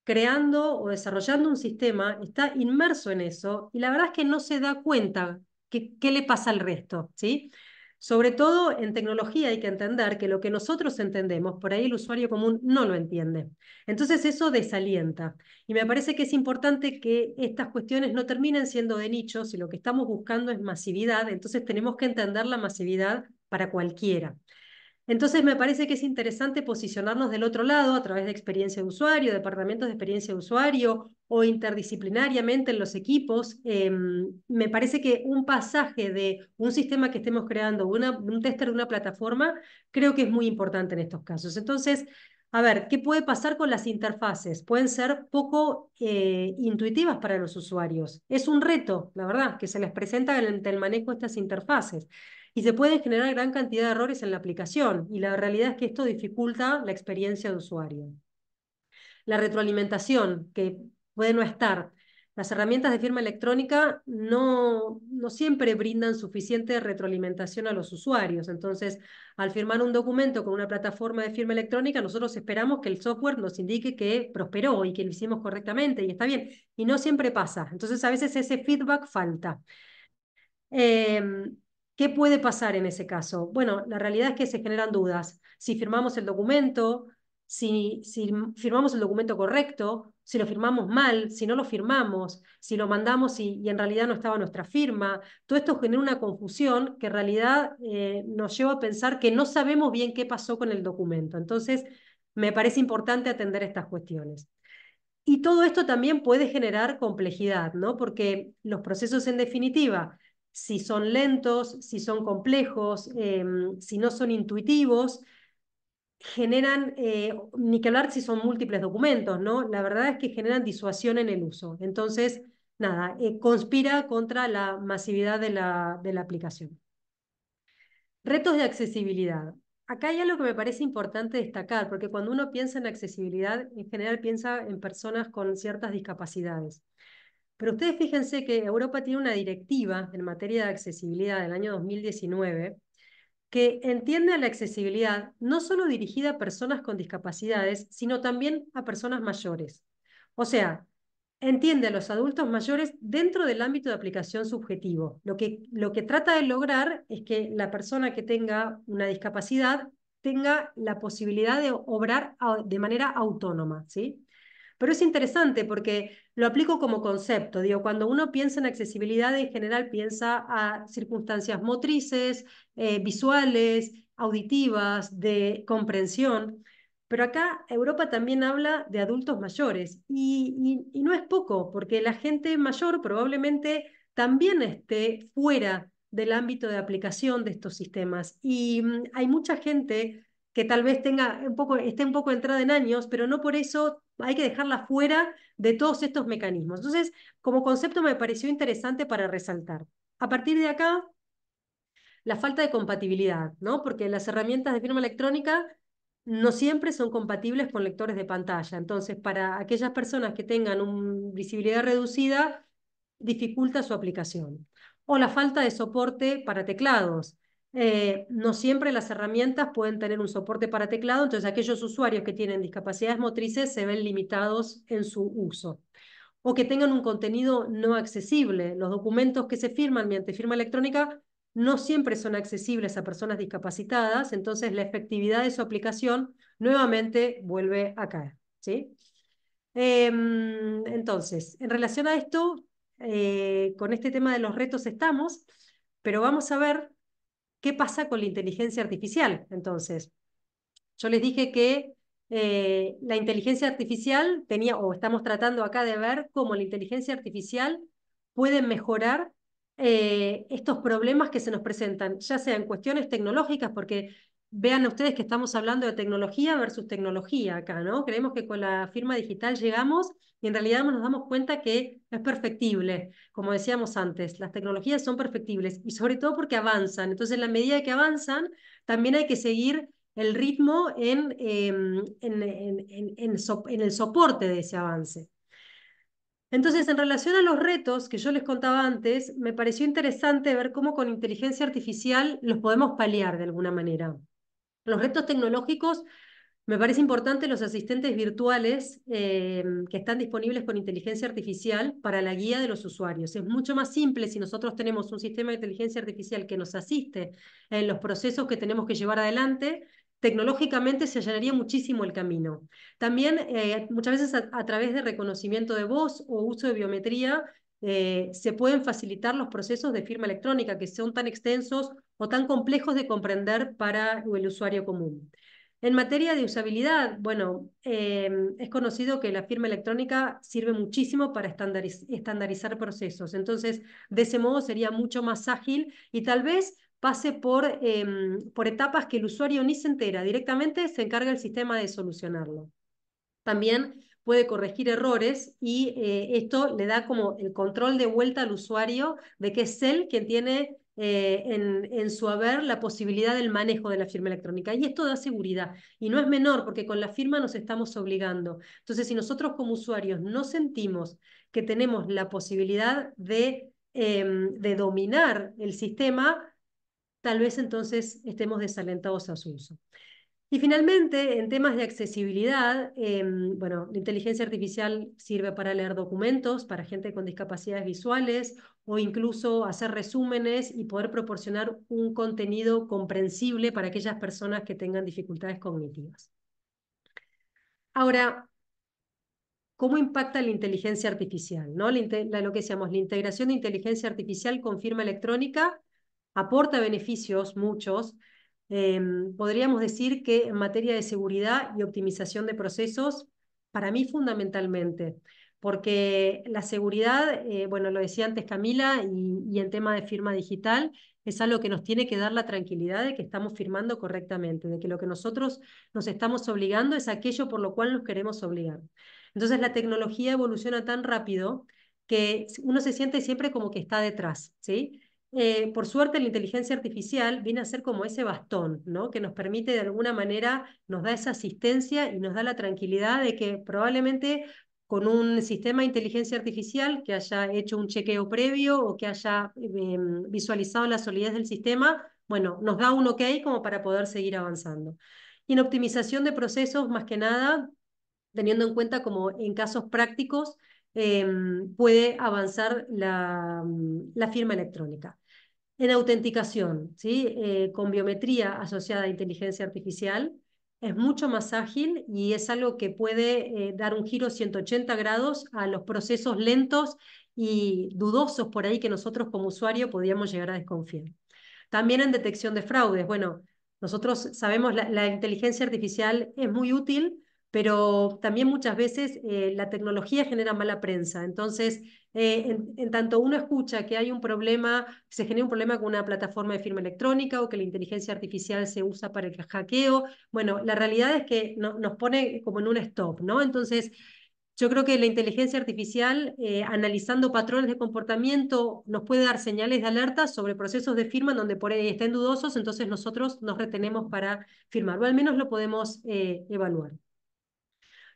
creando o desarrollando un sistema, está inmerso en eso y la verdad es que no se da cuenta qué le pasa al resto, ¿sí? Sobre todo en tecnología hay que entender que lo que nosotros entendemos, por ahí el usuario común no lo entiende. Entonces eso desalienta. Y me parece que es importante que estas cuestiones no terminen siendo de nicho, si lo que estamos buscando es masividad, entonces tenemos que entender la masividad para cualquiera. Entonces me parece que es interesante posicionarnos del otro lado a través de experiencia de usuario, departamentos de experiencia de usuario o interdisciplinariamente en los equipos. Me parece que un pasaje de un sistema que estemos creando, un tester de una plataforma, creo que es muy importante en estos casos. Entonces, a ver, ¿qué puede pasar con las interfaces? Pueden ser poco intuitivas para los usuarios. Es un reto, la verdad, que se les presenta el manejo de estas interfaces y se pueden generar gran cantidad de errores en la aplicación, y la realidad es que esto dificulta la experiencia de usuario. La retroalimentación, que puede no estar. Las herramientas de firma electrónica no siempre brindan suficiente retroalimentación a los usuarios. Entonces, al firmar un documento con una plataforma de firma electrónica, nosotros esperamos que el software nos indique que prosperó y que lo hicimos correctamente y está bien. Y no siempre pasa. Entonces, a veces ese feedback falta. ¿Qué puede pasar en ese caso? Bueno, la realidad es que se generan dudas. Si firmamos el documento, si firmamos el documento correcto, si lo firmamos mal, si no lo firmamos, si lo mandamos y en realidad no estaba nuestra firma. Todo esto genera una confusión que en realidad nos lleva a pensar que no sabemos bien qué pasó con el documento. Entonces, me parece importante atender estas cuestiones. Y todo esto también puede generar complejidad, ¿no? Porque los procesos en definitiva, si son lentos, si son complejos, si no son intuitivos, generan, ni que hablar si son múltiples documentos, ¿no? La verdad es que generan disuasión en el uso. Entonces, nada, conspira contra la masividad de la aplicación. Retos de accesibilidad. Acá hay algo que me parece importante destacar, porque cuando uno piensa en accesibilidad, en general piensa en personas con ciertas discapacidades. Pero ustedes fíjense que Europa tiene una directiva en materia de accesibilidad del año 2019 que entiende a la accesibilidad no solo dirigida a personas con discapacidades, sino también a personas mayores. O sea, entiende a los adultos mayores dentro del ámbito de aplicación subjetivo. Lo que trata de lograr es que la persona que tenga una discapacidad tenga la posibilidad de obrar de manera autónoma, ¿sí? Pero es interesante porque lo aplico como concepto. Digo, cuando uno piensa en accesibilidad, en general piensa a circunstancias motrices, visuales, auditivas, de comprensión. Pero acá Europa también habla de adultos mayores y no es poco, porque la gente mayor probablemente también esté fuera del ámbito de aplicación de estos sistemas. Y hay mucha gente que tal vez esté un poco entrada en años, pero no por eso hay que dejarla fuera de todos estos mecanismos. Entonces, como concepto me pareció interesante para resaltar. A partir de acá, la falta de compatibilidad, ¿no? Porque las herramientas de firma electrónica no siempre son compatibles con lectores de pantalla. Entonces, para aquellas personas que tengan una visibilidad reducida, dificulta su aplicación. O la falta de soporte para teclados. No siempre las herramientas pueden tener un soporte para teclado, entonces aquellos usuarios que tienen discapacidades motrices se ven limitados en su uso. O que tengan un contenido no accesible. Los documentos que se firman mediante firma electrónica no siempre son accesibles a personas discapacitadas, entonces la efectividad de su aplicación nuevamente vuelve a caer, ¿sí? Entonces, en relación a esto, con este tema de los retos estamos, pero vamos a ver qué pasa con la inteligencia artificial. Entonces, yo les dije que la inteligencia artificial tenía, o estamos tratando acá de ver cómo la inteligencia artificial puede mejorar estos problemas que se nos presentan, ya sean cuestiones tecnológicas, porque vean ustedes que estamos hablando de tecnología versus tecnología acá, ¿no? Creemos que con la firma digital llegamos y en realidad nos damos cuenta que es perfectible. Como decíamos antes, las tecnologías son perfectibles y sobre todo porque avanzan. Entonces, en la medida que avanzan, también hay que seguir el ritmo en el soporte de ese avance. Entonces, en relación a los retos que yo les contaba antes, me pareció interesante ver cómo con inteligencia artificial los podemos paliar de alguna manera. Los retos tecnológicos, me parece importante los asistentes virtuales que están disponibles con inteligencia artificial para la guía de los usuarios. Es mucho más simple si nosotros tenemos un sistema de inteligencia artificial que nos asiste en los procesos que tenemos que llevar adelante. Tecnológicamente se allanaría muchísimo el camino. También muchas veces a través de reconocimiento de voz o uso de biometría se pueden facilitar los procesos de firma electrónica que son tan extensos o tan complejos de comprender para el usuario común. En materia de usabilidad, bueno, es conocido que la firma electrónica sirve muchísimo para estandarizar procesos. Entonces, de ese modo sería mucho más ágil y tal vez pase por etapas que el usuario ni se entera. Directamente se encarga el sistema de solucionarlo. También puede corregir errores y esto le da como el control de vuelta al usuario de que es él quien tiene en su haber la posibilidad del manejo de la firma electrónica. Y esto da seguridad. Y no es menor porque con la firma nos estamos obligando. Entonces, si nosotros como usuarios no sentimos que tenemos la posibilidad de dominar el sistema, tal vez entonces estemos desalentados a su uso. Y finalmente, en temas de accesibilidad, bueno, la inteligencia artificial sirve para leer documentos para gente con discapacidades visuales o incluso hacer resúmenes y poder proporcionar un contenido comprensible para aquellas personas que tengan dificultades cognitivas. Ahora, ¿cómo impacta la inteligencia artificial? ¿No? Lo que decíamos, la integración de inteligencia artificial con firma electrónica aporta beneficios, muchos. Podríamos decir que en materia de seguridad y optimización de procesos, para mí fundamentalmente, porque la seguridad, bueno, lo decía antes Camila, y en tema de firma digital, es algo que nos tiene que dar la tranquilidad de que estamos firmando correctamente, de que lo que nosotros nos estamos obligando es aquello por lo cual nos queremos obligar. Entonces la tecnología evoluciona tan rápido que uno se siente siempre como que está detrás, ¿sí? Por suerte la inteligencia artificial viene a ser como ese bastón, ¿no? Que nos permite de alguna manera, nos da esa asistencia y nos da la tranquilidad de que probablemente con un sistema de inteligencia artificial que haya hecho un chequeo previo o que haya visualizado la solidez del sistema, bueno, nos da un ok como para poder seguir avanzando. Y en optimización de procesos, más que nada, teniendo en cuenta como en casos prácticos puede avanzar la firma electrónica. En autenticación, ¿sí? Con biometría asociada a inteligencia artificial, es mucho más ágil y es algo que puede dar un giro 180 grados a los procesos lentos y dudosos por ahí que nosotros como usuario podríamos llegar a desconfiar. También en detección de fraudes. Bueno, nosotros sabemos la inteligencia artificial es muy útil, pero también muchas veces la tecnología genera mala prensa. Entonces, en tanto uno escucha que hay un problema, se genera un problema con una plataforma de firma electrónica o que la inteligencia artificial se usa para el hackeo, bueno, la realidad es que nos pone como en un stop, ¿no? Entonces, yo creo que la inteligencia artificial, analizando patrones de comportamiento, nos puede dar señales de alerta sobre procesos de firma en donde por ahí estén dudosos, entonces nosotros nos retenemos para firmar, o al menos lo podemos evaluar.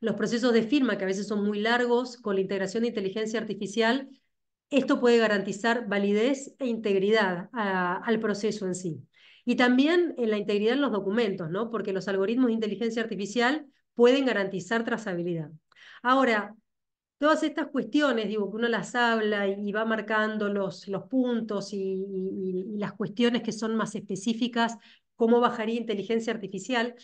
Los procesos de firma, que a veces son muy largos, con la integración de inteligencia artificial, esto puede garantizar validez e integridad al proceso en sí. Y también en la integridad en los documentos, ¿no? Porque los algoritmos de inteligencia artificial pueden garantizar trazabilidad. Ahora, todas estas cuestiones, digo, que uno las habla y va marcando los puntos y las cuestiones que son más específicas, cómo bajaría inteligencia artificial,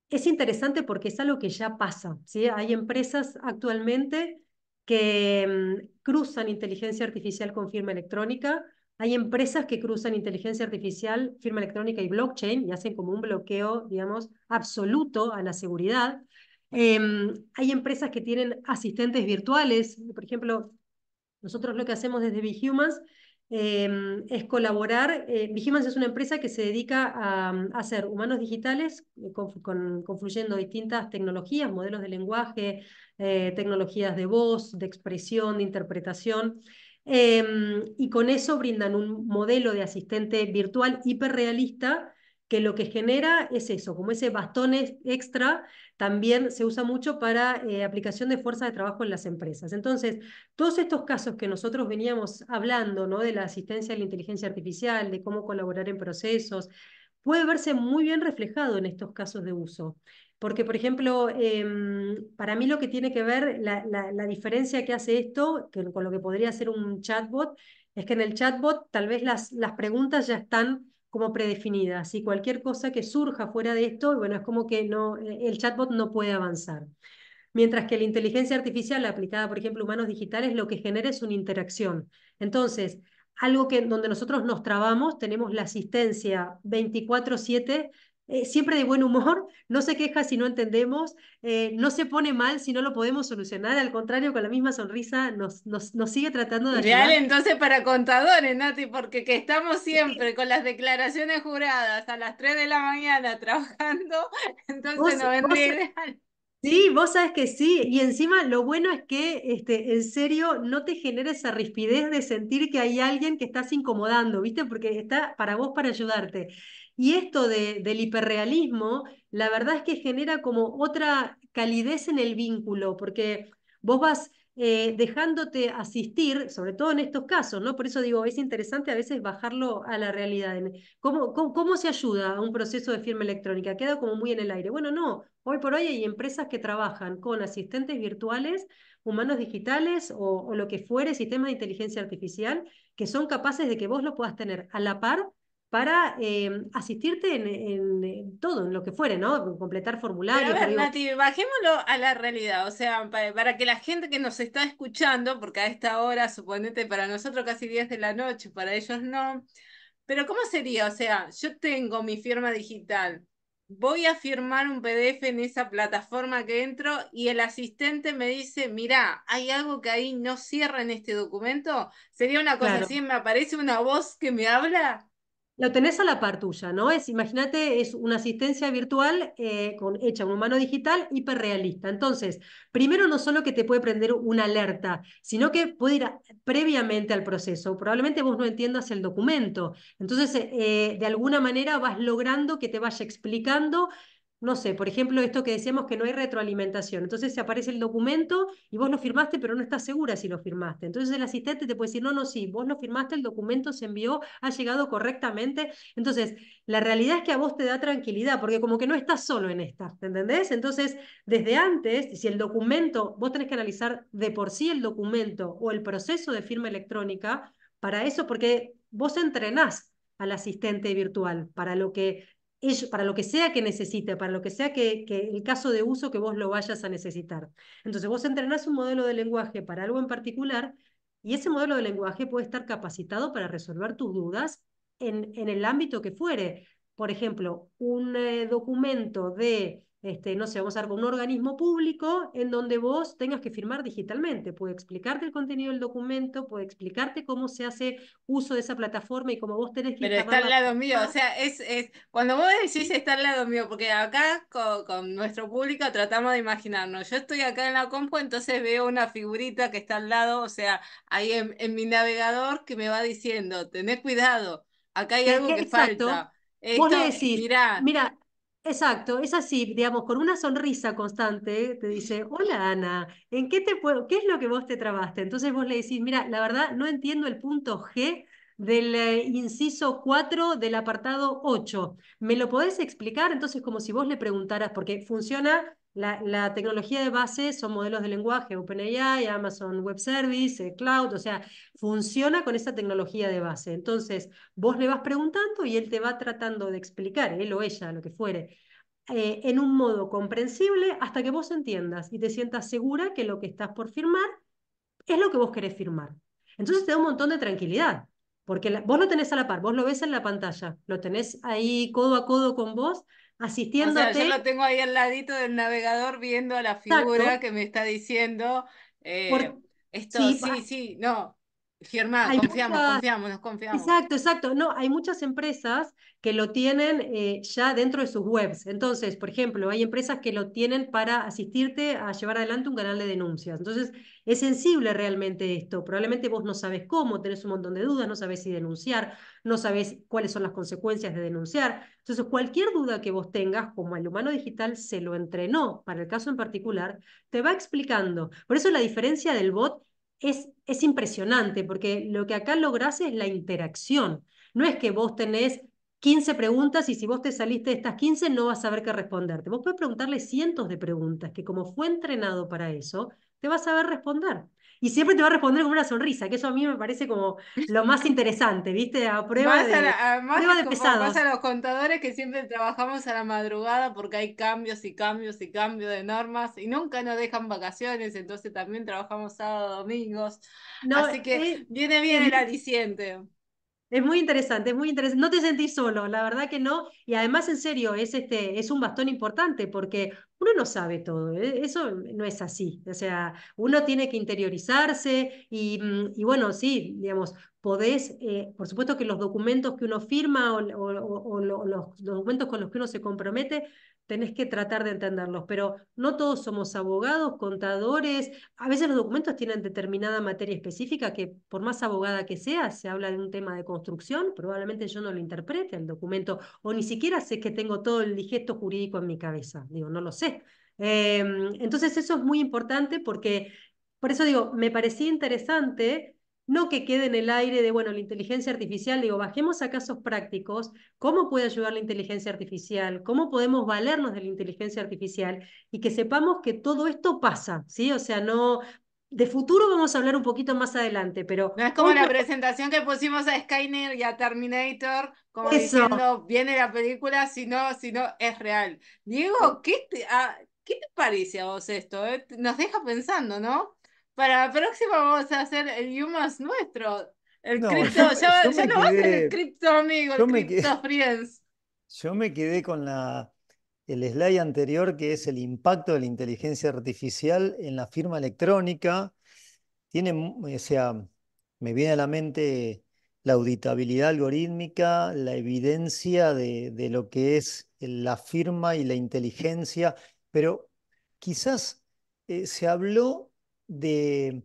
es interesante porque es algo que ya pasa, ¿sí? Hay empresas actualmente que cruzan inteligencia artificial con firma electrónica, hay empresas que cruzan inteligencia artificial, firma electrónica y blockchain y hacen como un bloqueo, digamos, absoluto a la seguridad. Hay empresas que tienen asistentes virtuales, por ejemplo, nosotros lo que hacemos desde Bhumans es colaborar. Bhumans es una empresa que se dedica a hacer humanos digitales, confluyendo distintas tecnologías, modelos de lenguaje, tecnologías de voz, de expresión, de interpretación. Y con eso brindan un modelo de asistente virtual hiperrealista que lo que genera es eso, como ese bastón extra, también se usa mucho para aplicación de fuerza de trabajo en las empresas. Entonces, todos estos casos que nosotros veníamos hablando, ¿no? De la asistencia de la inteligencia artificial, de cómo colaborar en procesos, puede verse muy bien reflejado en estos casos de uso. Porque, por ejemplo, para mí lo que tiene que ver, la diferencia que hace esto con lo que podría ser un chatbot, es que en el chatbot tal vez las preguntas ya están como predefinidas y cualquier cosa que surja fuera de esto, bueno, es como que no, el chatbot no puede avanzar. Mientras que la inteligencia artificial aplicada, por ejemplo, a humanos digitales, lo que genera es una interacción. Entonces, algo que donde nosotros nos trabamos, tenemos la asistencia 24/7, siempre de buen humor, no se queja si no entendemos, no se pone mal si no lo podemos solucionar, al contrario, con la misma sonrisa nos sigue tratando de Ideal ayudar. entonces para contadores, Nati, porque que estamos siempre con las declaraciones juradas a las 3 de la mañana trabajando, entonces Vos, nos vos vendría ideal. Sí, vos sabes que sí, y encima lo bueno es que en serio no te genera esa rispidez de sentir que hay alguien que estás incomodando, ¿viste? Porque está para vos para ayudarte. Y esto del hiperrealismo, la verdad es que genera como otra calidez en el vínculo, porque vos vas dejándote asistir, sobre todo en estos casos, ¿no? Por eso digo, es interesante a veces bajarlo a la realidad. ¿Cómo se ayuda a un proceso de firma electrónica? Queda como muy en el aire. Bueno, no. Hoy por hoy hay empresas que trabajan con asistentes virtuales, humanos digitales o lo que fuere, sistemas de inteligencia artificial, que son capaces de que vos lo puedas tener a la par para asistirte en todo, en lo que fuere, ¿no? Completar Pero a formularios, pero ver, digo, Nati, bajémoslo a la realidad, o sea, para que la gente que nos está escuchando, porque a esta hora, suponete, para nosotros casi 10 de la noche, para ellos no, pero ¿cómo sería? O sea, yo tengo mi firma digital, voy a firmar un PDF en esa plataforma que entro y el asistente me dice, mirá, hay algo que ahí no cierra en este documento. ¿Sería una cosa claro. así? ¿Me aparece una voz que me habla? Lo tenés a la par tuya, ¿no? Imagínate, es una asistencia virtual hecha un humano digital hiperrealista. Entonces, primero no solo que te puede prender una alerta, sino que puede ir previamente al proceso. Probablemente vos no entiendas el documento. Entonces, de alguna manera vas logrando que te vaya explicando. No sé, por ejemplo, esto que decíamos que no hay retroalimentación. Entonces se aparece el documento y vos lo firmaste, pero no estás segura si lo firmaste. Entonces el asistente te puede decir, no, no, sí, vos lo firmaste, el documento se envió, ha llegado correctamente. Entonces, la realidad es que a vos te da tranquilidad, porque como que no estás solo en esta, ¿entendés? Entonces, desde antes, si el documento, vos tenés que analizar de por sí el documento o el proceso de firma electrónica, para eso, porque vos entrenás al asistente virtual para lo que sea que necesite, para lo que sea que el caso de uso que vos lo vayas a necesitar. Entonces, vos entrenás un modelo de lenguaje para algo en particular y ese modelo de lenguaje puede estar capacitado para resolver tus dudas en el ámbito que fuere. Por ejemplo, un documento no sé, vamos a ver, con un organismo público en donde vos tengas que firmar digitalmente. Puede explicarte el contenido del documento, puede explicarte cómo se hace uso de esa plataforma y cómo vos tenés que Pero instalar está al la lado mío, o prueba. sea, cuando vos decís está al lado mío, porque acá con nuestro público tratamos de imaginarnos, yo estoy acá en la compu, entonces veo una figurita que está al lado, o sea, ahí en mi navegador que me va diciendo, tenés cuidado, acá hay algo que Exacto. falta, Vos le esto, decís, mirá. mira, exacto, es así, digamos, con una sonrisa constante, te dice, hola Ana, ¿en qué te puedo, qué es lo que vos te trabaste? Entonces vos le decís, mira, la verdad no entiendo el punto G del inciso 4 del apartado 8. ¿Me lo podés explicar? Entonces, como si vos le preguntaras, porque funciona, la tecnología de base son modelos de lenguaje, OpenAI, Amazon Web Service, Cloud, o sea, funciona con esa tecnología de base. Entonces, vos le vas preguntando y él te va tratando de explicar, él o ella, lo que fuere, en un modo comprensible hasta que vos entiendas y te sientas segura que lo que estás por firmar es lo que vos querés firmar. Entonces te da un montón de tranquilidad, porque vos lo tenés a la par, vos lo ves en la pantalla, lo tenés ahí codo a codo con vos, O sea, yo asistiéndote. lo tengo ahí al ladito del navegador viendo a la figura Exacto, que me está diciendo por, esto, sí, sí, sí, no, firma, hay confiamos, muchas. confiamos, nos confiamos. Exacto, exacto. No, hay muchas empresas que lo tienen ya dentro de sus webs. Entonces, por ejemplo, hay empresas que lo tienen para asistirte a llevar adelante un canal de denuncias. Entonces, es sensible realmente esto. Probablemente vos no sabés cómo, tenés un montón de dudas, no sabés si denunciar, no sabés cuáles son las consecuencias de denunciar. Entonces, cualquier duda que vos tengas, como el humano digital se lo entrenó para el caso en particular, te va explicando. Por eso la diferencia del bot es impresionante, porque lo que acá lográs es la interacción. No es que vos tenés 15 preguntas y si vos te saliste de estas 15 no vas a saber qué responderte. Vos podés preguntarle cientos de preguntas que como fue entrenado para eso, te vas a saber responder. Y siempre te va a responder con una sonrisa, que eso a mí me parece como lo más interesante, ¿viste? Más, más Prueba que de como pasa a pesados. los contadores que siempre trabajamos a la madrugada porque hay cambios y cambios y cambios de normas y nunca nos dejan vacaciones, entonces también trabajamos sábados, domingos, No, así que viene es bien el aliciente. Es muy interesante, es muy interesante. No te sentís solo, la verdad que no. Y además, en serio, es un bastón importante porque uno no sabe todo. Eso no es así. O sea, uno tiene que interiorizarse y bueno, sí, digamos, podés, por supuesto que los documentos que uno firma o los documentos con los que uno se compromete, tenés que tratar de entenderlos, pero no todos somos abogados, contadores. A veces los documentos tienen determinada materia específica que, por más abogada que sea, se habla de un tema de construcción, probablemente yo no lo interprete el documento, o ni siquiera sé que tengo todo el digesto jurídico en mi cabeza, digo, no lo sé. Entonces eso es muy importante porque, por eso digo, me parecía interesante. No que quede en el aire de, bueno, la inteligencia artificial, digo, bajemos a casos prácticos, cómo puede ayudar la inteligencia artificial, cómo podemos valernos de la inteligencia artificial y que sepamos que todo esto pasa, ¿sí? O sea, no, de futuro vamos a hablar un poquito más adelante, No pero es como hoy la presentación que pusimos a Skynet y a Terminator, como eso, diciendo, viene la película, si no, es real. Diego, ¿qué te parece a vos esto? Nos deja pensando, ¿no? Para la próxima vamos a hacer el Humus nuestro. El No, cripto, yo ya me no va a ser el quedé, cripto amigo, el yo me quedé, cripto friends. yo me quedé con el slide anterior, que es el impacto de la inteligencia artificial en la firma electrónica. O sea, me viene a la mente la auditabilidad algorítmica, la evidencia de lo que es la firma y la inteligencia, pero quizás se habló de,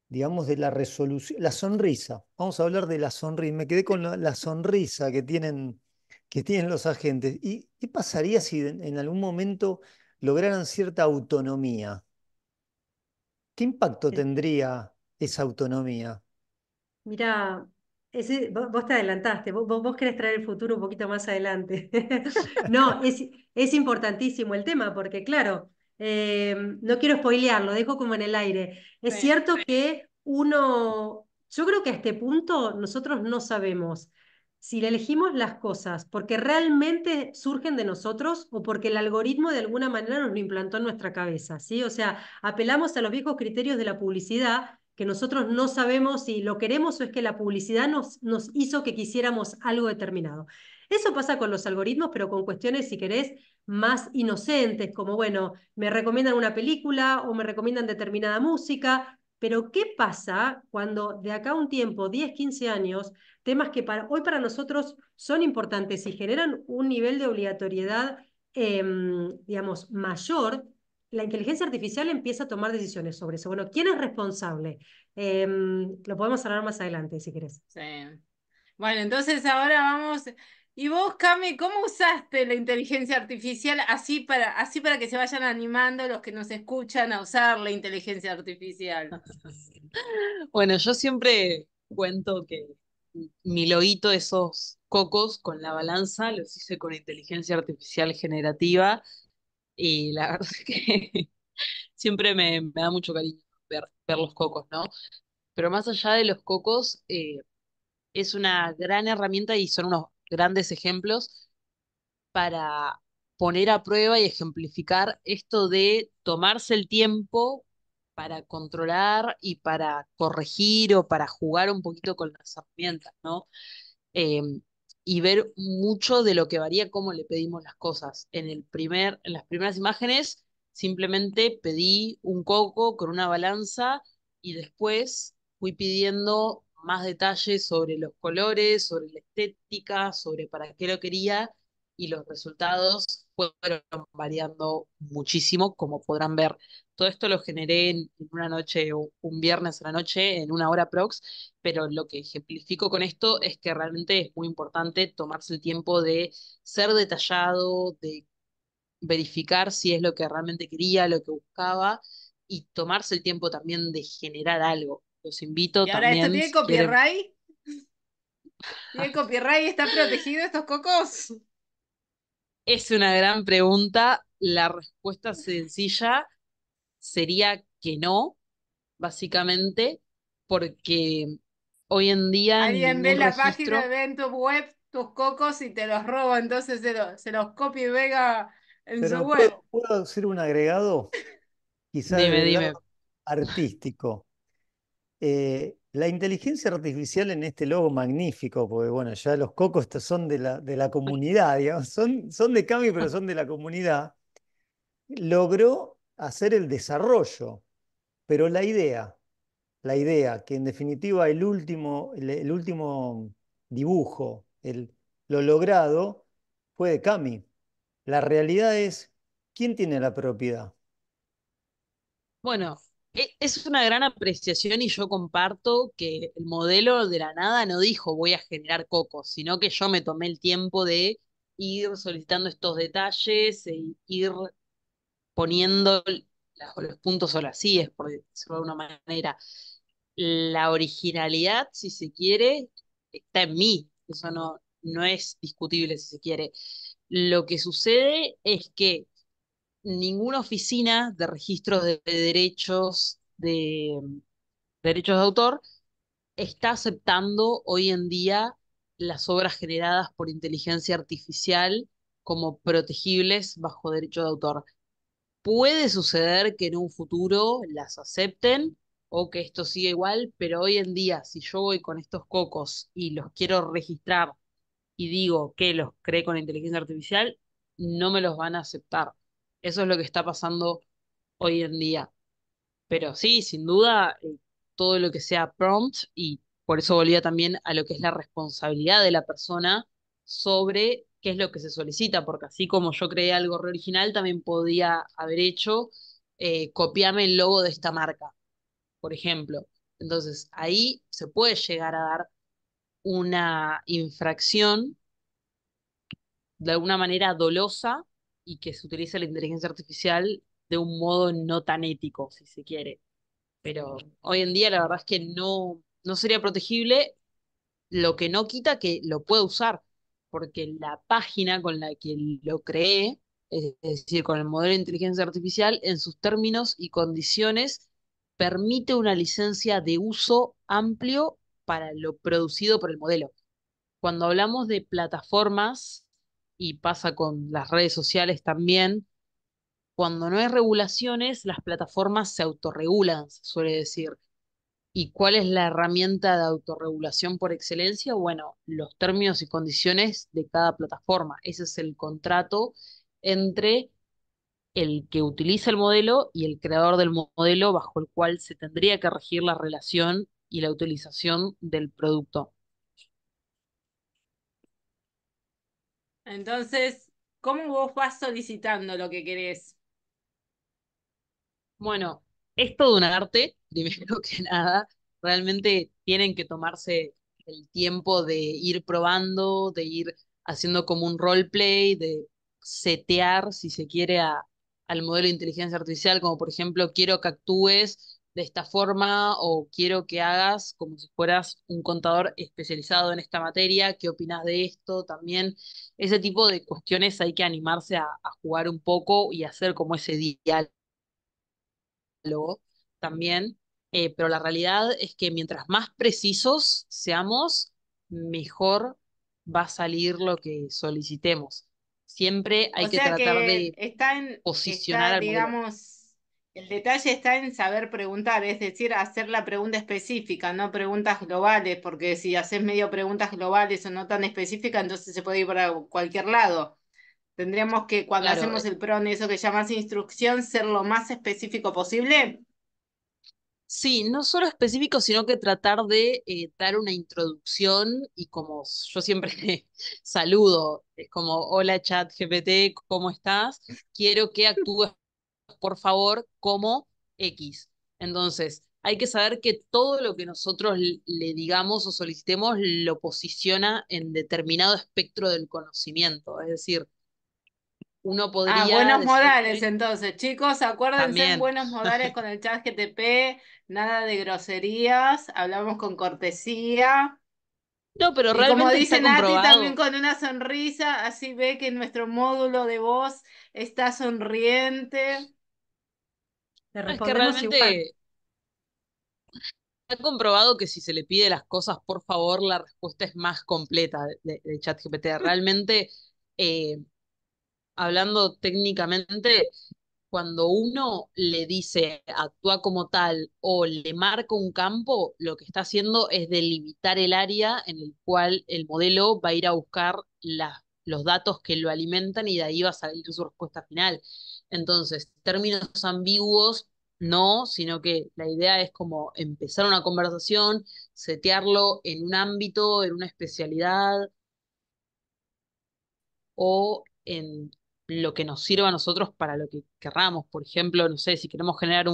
digamos, de la resolución, la sonrisa. Vamos a hablar de la sonrisa. Me quedé con la sonrisa que tienen los agentes. ¿Y qué pasaría si en algún momento lograran cierta autonomía? ¿Qué impacto tendría esa autonomía? mira, vos te adelantaste, vos querés traer el futuro un poquito más adelante. No, es importantísimo el tema, porque claro, no quiero spoilearlo, dejo como en el aire. Es Sí. cierto que yo creo que a este punto nosotros no sabemos si le elegimos las cosas porque realmente surgen de nosotros o porque el algoritmo de alguna manera nos lo implantó en nuestra cabeza, ¿sí? O sea, apelamos a los viejos criterios de la publicidad que nosotros no sabemos si lo queremos o es que la publicidad nos hizo que quisiéramos algo determinado. Eso pasa con los algoritmos, pero con cuestiones, si querés, más inocentes, como, bueno, me recomiendan una película o me recomiendan determinada música, pero ¿qué pasa cuando de acá a un tiempo, 10, 15 años, temas que hoy para nosotros son importantes y generan un nivel de obligatoriedad, digamos, mayor, la inteligencia artificial empieza a tomar decisiones sobre eso? Bueno, ¿quién es responsable? Lo podemos hablar más adelante, si querés. Sí. Bueno, entonces ahora vamos. Y vos, Cami, ¿cómo usaste la inteligencia artificial así para que se vayan animando los que nos escuchan a usar la inteligencia artificial? Bueno, yo siempre cuento que mi loguito, esos cocos con la balanza, los hice con inteligencia artificial generativa y la verdad es que siempre me da mucho cariño ver los cocos, ¿no? Pero más allá de los cocos, es una gran herramienta y son unos grandes ejemplos para poner a prueba y ejemplificar esto de tomarse el tiempo para controlar y para corregir o para jugar un poquito con las herramientas, ¿no? eh, y ver mucho de lo que varía cómo le pedimos las cosas. En las primeras imágenes simplemente pedí un coco con una balanza y después fui pidiendo más detalles sobre los colores, sobre la estética, sobre para qué lo quería y los resultados fueron variando muchísimo, como podrán ver. Todo esto lo generé en una noche, un viernes a la noche, en una hora prox, pero lo que ejemplifico con esto es que realmente es muy importante tomarse el tiempo de ser detallado, de verificar si es lo que realmente quería, lo que buscaba, y tomarse el tiempo también de generar algo. Los invito ¿Y ahora esto también, tiene si quieren. copyright? ¿Tiene copyright? ¿Está protegido estos cocos? Es una gran pregunta. La respuesta sencilla sería que no, básicamente, porque hoy en día Alguien ve ningún la página, registro. ve en tu web tus cocos y te los roba, entonces se los copia y pega en su Pero web. ¿puedo hacer un agregado? Quizá Dime, desde el dime. lado artístico. La inteligencia artificial en este logo magnífico, porque bueno, ya los cocos son de la comunidad, digamos, son de Cami, pero son de la comunidad, logró hacer el desarrollo, pero la idea, que en definitiva el último dibujo, lo logrado, fue de Cami. La realidad es, ¿quién tiene la propiedad? Bueno, es una gran apreciación y yo comparto que el modelo de la nada no dijo voy a generar cocos, sino que yo me tomé el tiempo de ir solicitando estos detalles e ir poniendo los puntos o las íes, por decirlo de alguna manera. La originalidad, si se quiere, está en mí. Eso no es discutible, si se quiere. Lo que sucede es que ninguna oficina de registro de derechos de autor está aceptando hoy en día las obras generadas por inteligencia artificial como protegibles bajo derecho de autor. Puede suceder que en un futuro las acepten o que esto siga igual, pero hoy en día, si yo voy con estos cocos y los quiero registrar y digo que los creé con inteligencia artificial, no me los van a aceptar. Eso es lo que está pasando hoy en día. Pero sí, sin duda, todo lo que sea prompt, y por eso volvía también a lo que es la responsabilidad de la persona sobre qué es lo que se solicita, porque así como yo creé algo re original, también podía haber hecho, copiame el logo de esta marca, por ejemplo. Entonces, ahí se puede llegar a dar una infracción de alguna manera dolosa y que se utilice la inteligencia artificial de un modo no tan ético, si se quiere. Pero hoy en día la verdad es que no sería protegible, lo que no quita que lo pueda usar, porque la página con la que lo creé, es decir, con el modelo de inteligencia artificial, en sus términos y condiciones, permite una licencia de uso amplio para lo producido por el modelo. Cuando hablamos de plataformas, y pasa con las redes sociales también, cuando no hay regulaciones, las plataformas se autorregulan, se suele decir. ¿Y cuál es la herramienta de autorregulación por excelencia? Bueno, los términos y condiciones de cada plataforma. Ese es el contrato entre el que utiliza el modelo y el creador del modelo bajo el cual se tendría que regir la relación y la utilización del producto. Entonces, ¿cómo vos vas solicitando lo que querés? Bueno, es todo un arte, primero que nada. Realmente tienen que tomarse el tiempo de ir probando, de ir haciendo como un roleplay, de setear, si se quiere, al modelo de inteligencia artificial, como por ejemplo, quiero que actúes de esta forma o quiero que hagas como si fueras un contador especializado en esta materia, ¿qué opinas de esto? También ese tipo de cuestiones hay que animarse a jugar un poco y hacer como ese diálogo también, pero la realidad es que mientras más precisos seamos, mejor va a salir lo que solicitemos. Siempre O hay que sea tratar que de posicionar al modelo. digamos, el detalle está en saber preguntar, es decir, hacer la pregunta específica, no preguntas globales, porque si haces medio preguntas globales o no tan específicas, entonces se puede ir para cualquier lado. Tendríamos que, cuando Claro, hacemos el PRON, eso que llamas instrucción, ser lo más específico posible. sí, no solo específico, sino que tratar de dar una introducción y como yo siempre saludo, es como, hola chat GPT, ¿cómo estás? Quiero que actúes, por favor, como X. Entonces, hay que saber que todo lo que nosotros le digamos o solicitemos lo posiciona en determinado espectro del conocimiento. Es decir, uno Ah, podría buenos modales, decirle entonces, chicos, acuérdense en también, buenos modales con el chat GTP, nada de groserías, hablamos con cortesía. no, pero Y como realmente está dice Nati, también comprobado. con una sonrisa, así ve que nuestro módulo de voz está sonriente. Le No, es que respondemos igual. realmente está comprobado que si se le pide las cosas, por favor, la respuesta es más completa de ChatGPT. Realmente, eh, hablando técnicamente, cuando uno le dice actúa como tal o le marca un campo, lo que está haciendo es delimitar el área en el cual el modelo va a ir a buscar los datos que lo alimentan y de ahí va a salir su respuesta final. Entonces, términos ambiguos, no, sino que la idea es como empezar una conversación, setearlo en un ámbito, en una especialidad o en lo que nos sirva a nosotros para lo que querramos. Por ejemplo, no sé, si queremos generar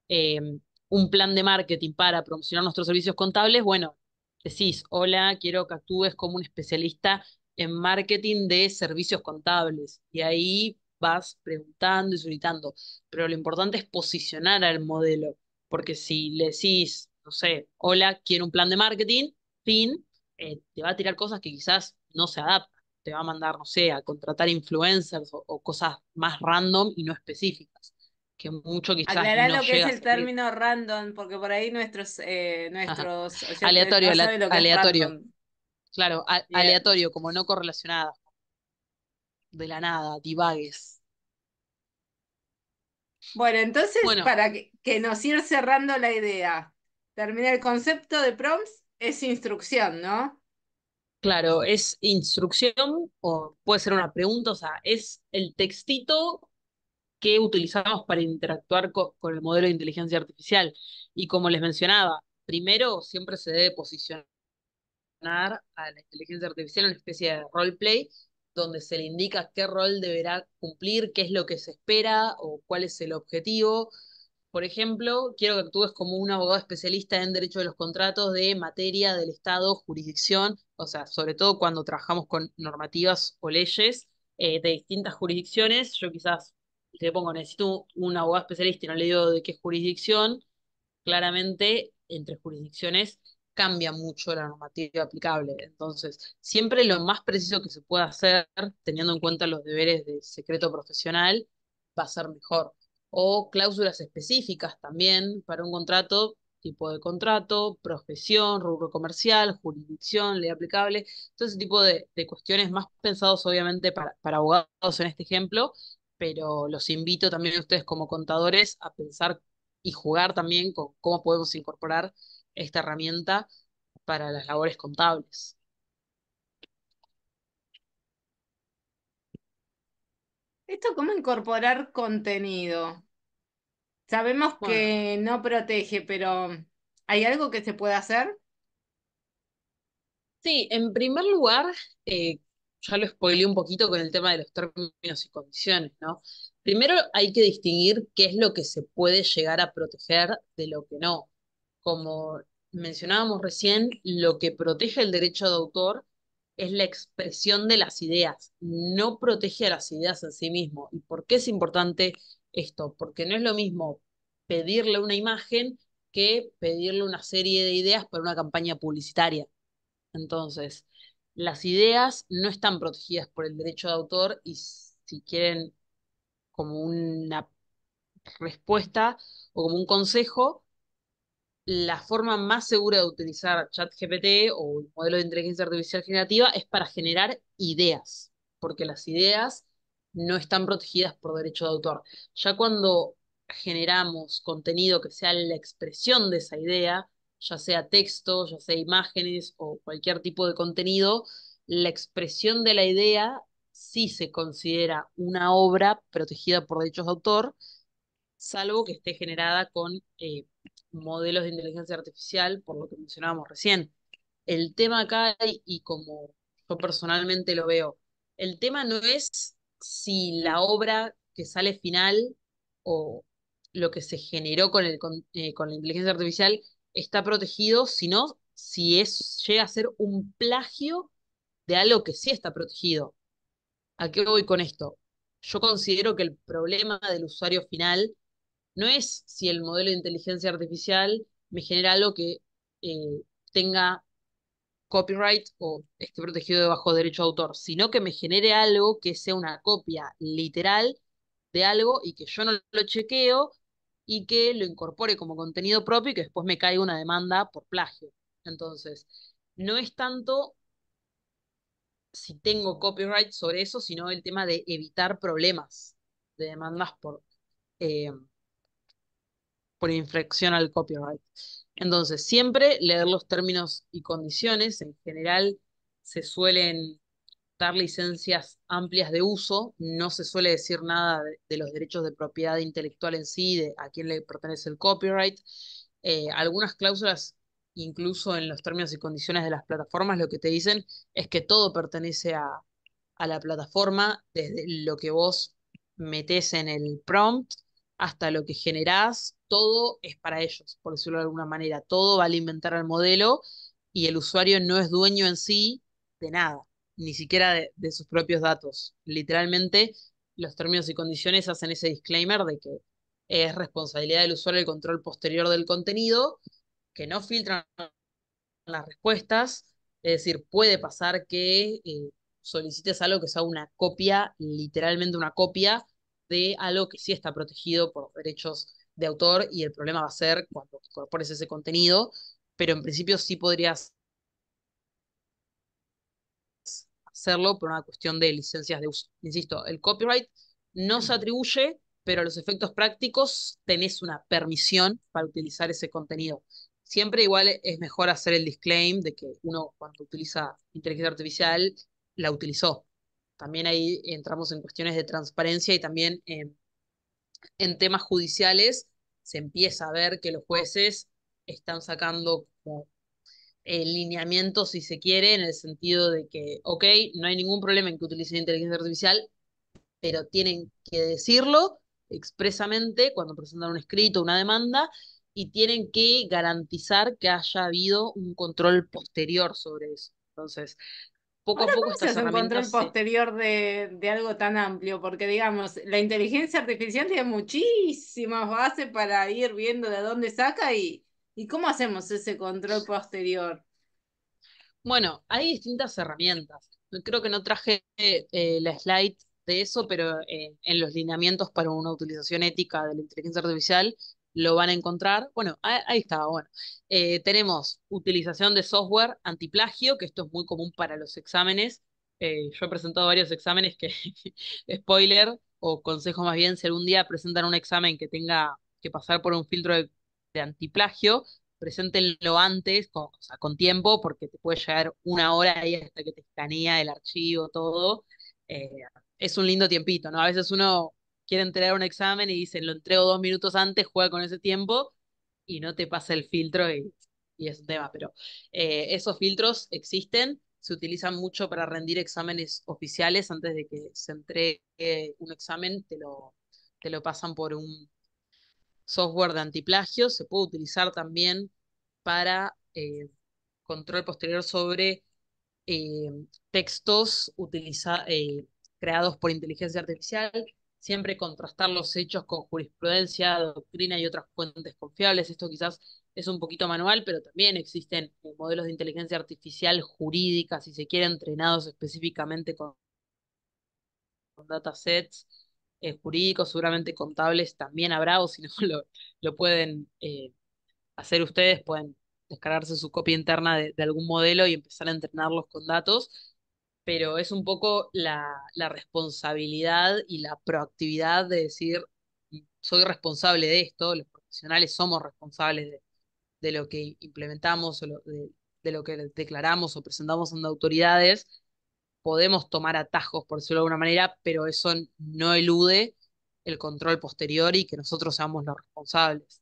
eh, un plan de marketing para promocionar nuestros servicios contables, bueno, decís, hola, quiero que actúes como un especialista en marketing de servicios contables. Y ahí vas preguntando y solicitando. Pero lo importante es posicionar al modelo, porque si le decís, no sé, hola, quiero un plan de marketing, fin, te va a tirar cosas que quizás no se adaptan. Te va a mandar, no sé, a contratar influencers o cosas más random y no específicas que mucho quizás Aclará no lo que es llega a el servir. término random, porque por ahí Ajá. nuestros oyentes Aleatorio, no saben lo que es aleatorio, random. claro, Bien. aleatorio, como no correlacionada, de la nada, divagues. Bueno, entonces, Bueno, para que nos ir cerrando la idea, termina el concepto de prompts, es instrucción, ¿no? claro, es instrucción o puede ser una pregunta, o sea, es el textito que utilizamos para interactuar con el modelo de inteligencia artificial. Y como les mencionaba, primero siempre se debe posicionar a la inteligencia artificial una especie de roleplay donde se le indica qué rol deberá cumplir, qué es lo que se espera o cuál es el objetivo. Por ejemplo, quiero que actúes como un abogado especialista en derecho de los contratos de materia del Estado, jurisdicción, o sea, sobre todo cuando trabajamos con normativas o leyes de distintas jurisdicciones. Yo quizás le pongo, necesito un abogado especialista y no le digo de qué jurisdicción, claramente entre jurisdicciones cambia mucho la normativa aplicable. Entonces, siempre lo más preciso que se pueda hacer, teniendo en cuenta los deberes de secreto profesional, va a ser mejor. O cláusulas específicas también para un contrato, tipo de contrato, profesión, rubro comercial, jurisdicción, ley aplicable, todo ese tipo de cuestiones más pensados obviamente para abogados en este ejemplo, pero los invito también a ustedes como contadores a pensar y jugar también con cómo podemos incorporar esta herramienta para las labores contables. Esto, ¿cómo incorporar contenido? Sabemos Bueno, que no protege, pero ¿hay algo que se puede hacer? sí, en primer lugar, eh, ya lo spoileé un poquito con el tema de los términos y condiciones, ¿no? Primero hay que distinguir qué es lo que se puede llegar a proteger de lo que no. Como mencionábamos recién, lo que protege el derecho de autor es la expresión de las ideas, no protege a las ideas en sí mismo. ¿Y por qué es importante esto? Porque no es lo mismo pedirle una imagen que pedirle una serie de ideas para una campaña publicitaria. Entonces, las ideas no están protegidas por el derecho de autor y si quieren como una respuesta o como un consejo, la forma más segura de utilizar ChatGPT o el modelo de inteligencia artificial generativa es para generar ideas, porque las ideas no están protegidas por derecho de autor. Ya cuando generamos contenido que sea la expresión de esa idea, ya sea texto, ya sea imágenes o cualquier tipo de contenido, la expresión de la idea sí se considera una obra protegida por derechos de autor, salvo que esté generada con modelos de inteligencia artificial, por lo que mencionábamos recién. El tema acá, y como yo personalmente lo veo, el tema no es si la obra que sale final o lo que se generó con la inteligencia artificial está protegido, sino si llega a ser un plagio de algo que sí está protegido. ¿A qué voy con esto? Yo considero que el problema del usuario final no es si el modelo de inteligencia artificial me genera algo que tenga copyright o esté protegido bajo derecho de autor, sino que me genere algo que sea una copia literal de algo y que yo no lo chequeo y que lo incorpore como contenido propio y que después me caiga una demanda por plagio. Entonces, no es tanto si tengo copyright sobre eso, sino el tema de evitar problemas de demandas eh, por infracción al copyright. Entonces, siempre leer los términos y condiciones. En general, se suelen dar licencias amplias de uso. No se suele decir nada de los derechos de propiedad intelectual en sí, de a quién le pertenece el copyright. Algunas cláusulas, incluso en los términos y condiciones de las plataformas, lo que te dicen es que todo pertenece a la plataforma, desde lo que vos metés en el prompt hasta lo que generás, todo es para ellos, por decirlo de alguna manera. Todo va a alimentar al modelo y el usuario no es dueño en sí de nada, ni siquiera de sus propios datos. Literalmente, los términos y condiciones hacen ese disclaimer de que es responsabilidad del usuario el control posterior del contenido, que no filtran las respuestas, es decir, puede pasar que solicites algo que sea una copia, literalmente una copia de algo que sí está protegido por derechos de autor y el problema va a ser cuando incorpores ese contenido, pero en principio sí podrías hacerlo por una cuestión de licencias de uso. Insisto, el copyright no se atribuye, pero a los efectos prácticos tenés una permisión para utilizar ese contenido. Siempre igual es mejor hacer el disclaim de que uno cuando utiliza inteligencia artificial la utilizó. También ahí entramos en cuestiones de transparencia y también en temas judiciales se empieza a ver que los jueces están sacando como lineamientos, si se quiere, en el sentido de que, ok, no hay ningún problema en que utilicen inteligencia artificial, pero tienen que decirlo expresamente cuando presentan un escrito, una demanda, y tienen que garantizar que haya habido un control posterior sobre eso. Entonces, poco Ahora, a poco ¿cómo se estas hace un control herramientas se... posterior de algo tan amplio? Porque, digamos, la inteligencia artificial tiene muchísimas bases para ir viendo de dónde saca y cómo hacemos ese control posterior. Bueno, hay distintas herramientas. Creo que no traje la slide de eso, pero en los lineamientos para una utilización ética de la inteligencia artificial lo van a encontrar. Bueno, ahí está. Bueno, tenemos utilización de software antiplagio, que esto es muy común para los exámenes. Yo he presentado varios exámenes que, spoiler, o consejo más bien, si algún día presentan un examen que tenga que pasar por un filtro de antiplagio, preséntenlo antes, o sea, con tiempo, porque te puede llegar una hora ahí hasta que te escanea el archivo, todo. Eh, es un lindo tiempito, ¿no? A veces uno quiere entregar un examen y dice, lo entrego 2 minutos antes, juega con ese tiempo y no te pasa el filtro y es un tema, pero esos filtros existen, se utilizan mucho para rendir exámenes oficiales antes de que se entregue un examen, te lo pasan por un software de antiplagio, se puede utilizar también para control posterior sobre eh, textos creados por inteligencia artificial. siempre contrastar los hechos con jurisprudencia, doctrina y otras fuentes confiables. Esto quizás es un poquito manual, pero también existen modelos de inteligencia artificial jurídica, si se quiere, entrenados específicamente con datasets jurídicos, seguramente contables también habrá, o si no lo pueden hacer ustedes, pueden descargarse su copia interna de algún modelo y empezar a entrenarlos con datos, pero es un poco la responsabilidad y la proactividad de decir, soy responsable de esto, los profesionales somos responsables de lo que implementamos o de lo que declaramos o presentamos ante autoridades. Podemos tomar atajos, por decirlo de alguna manera, pero eso no elude el control posterior y que nosotros seamos los responsables.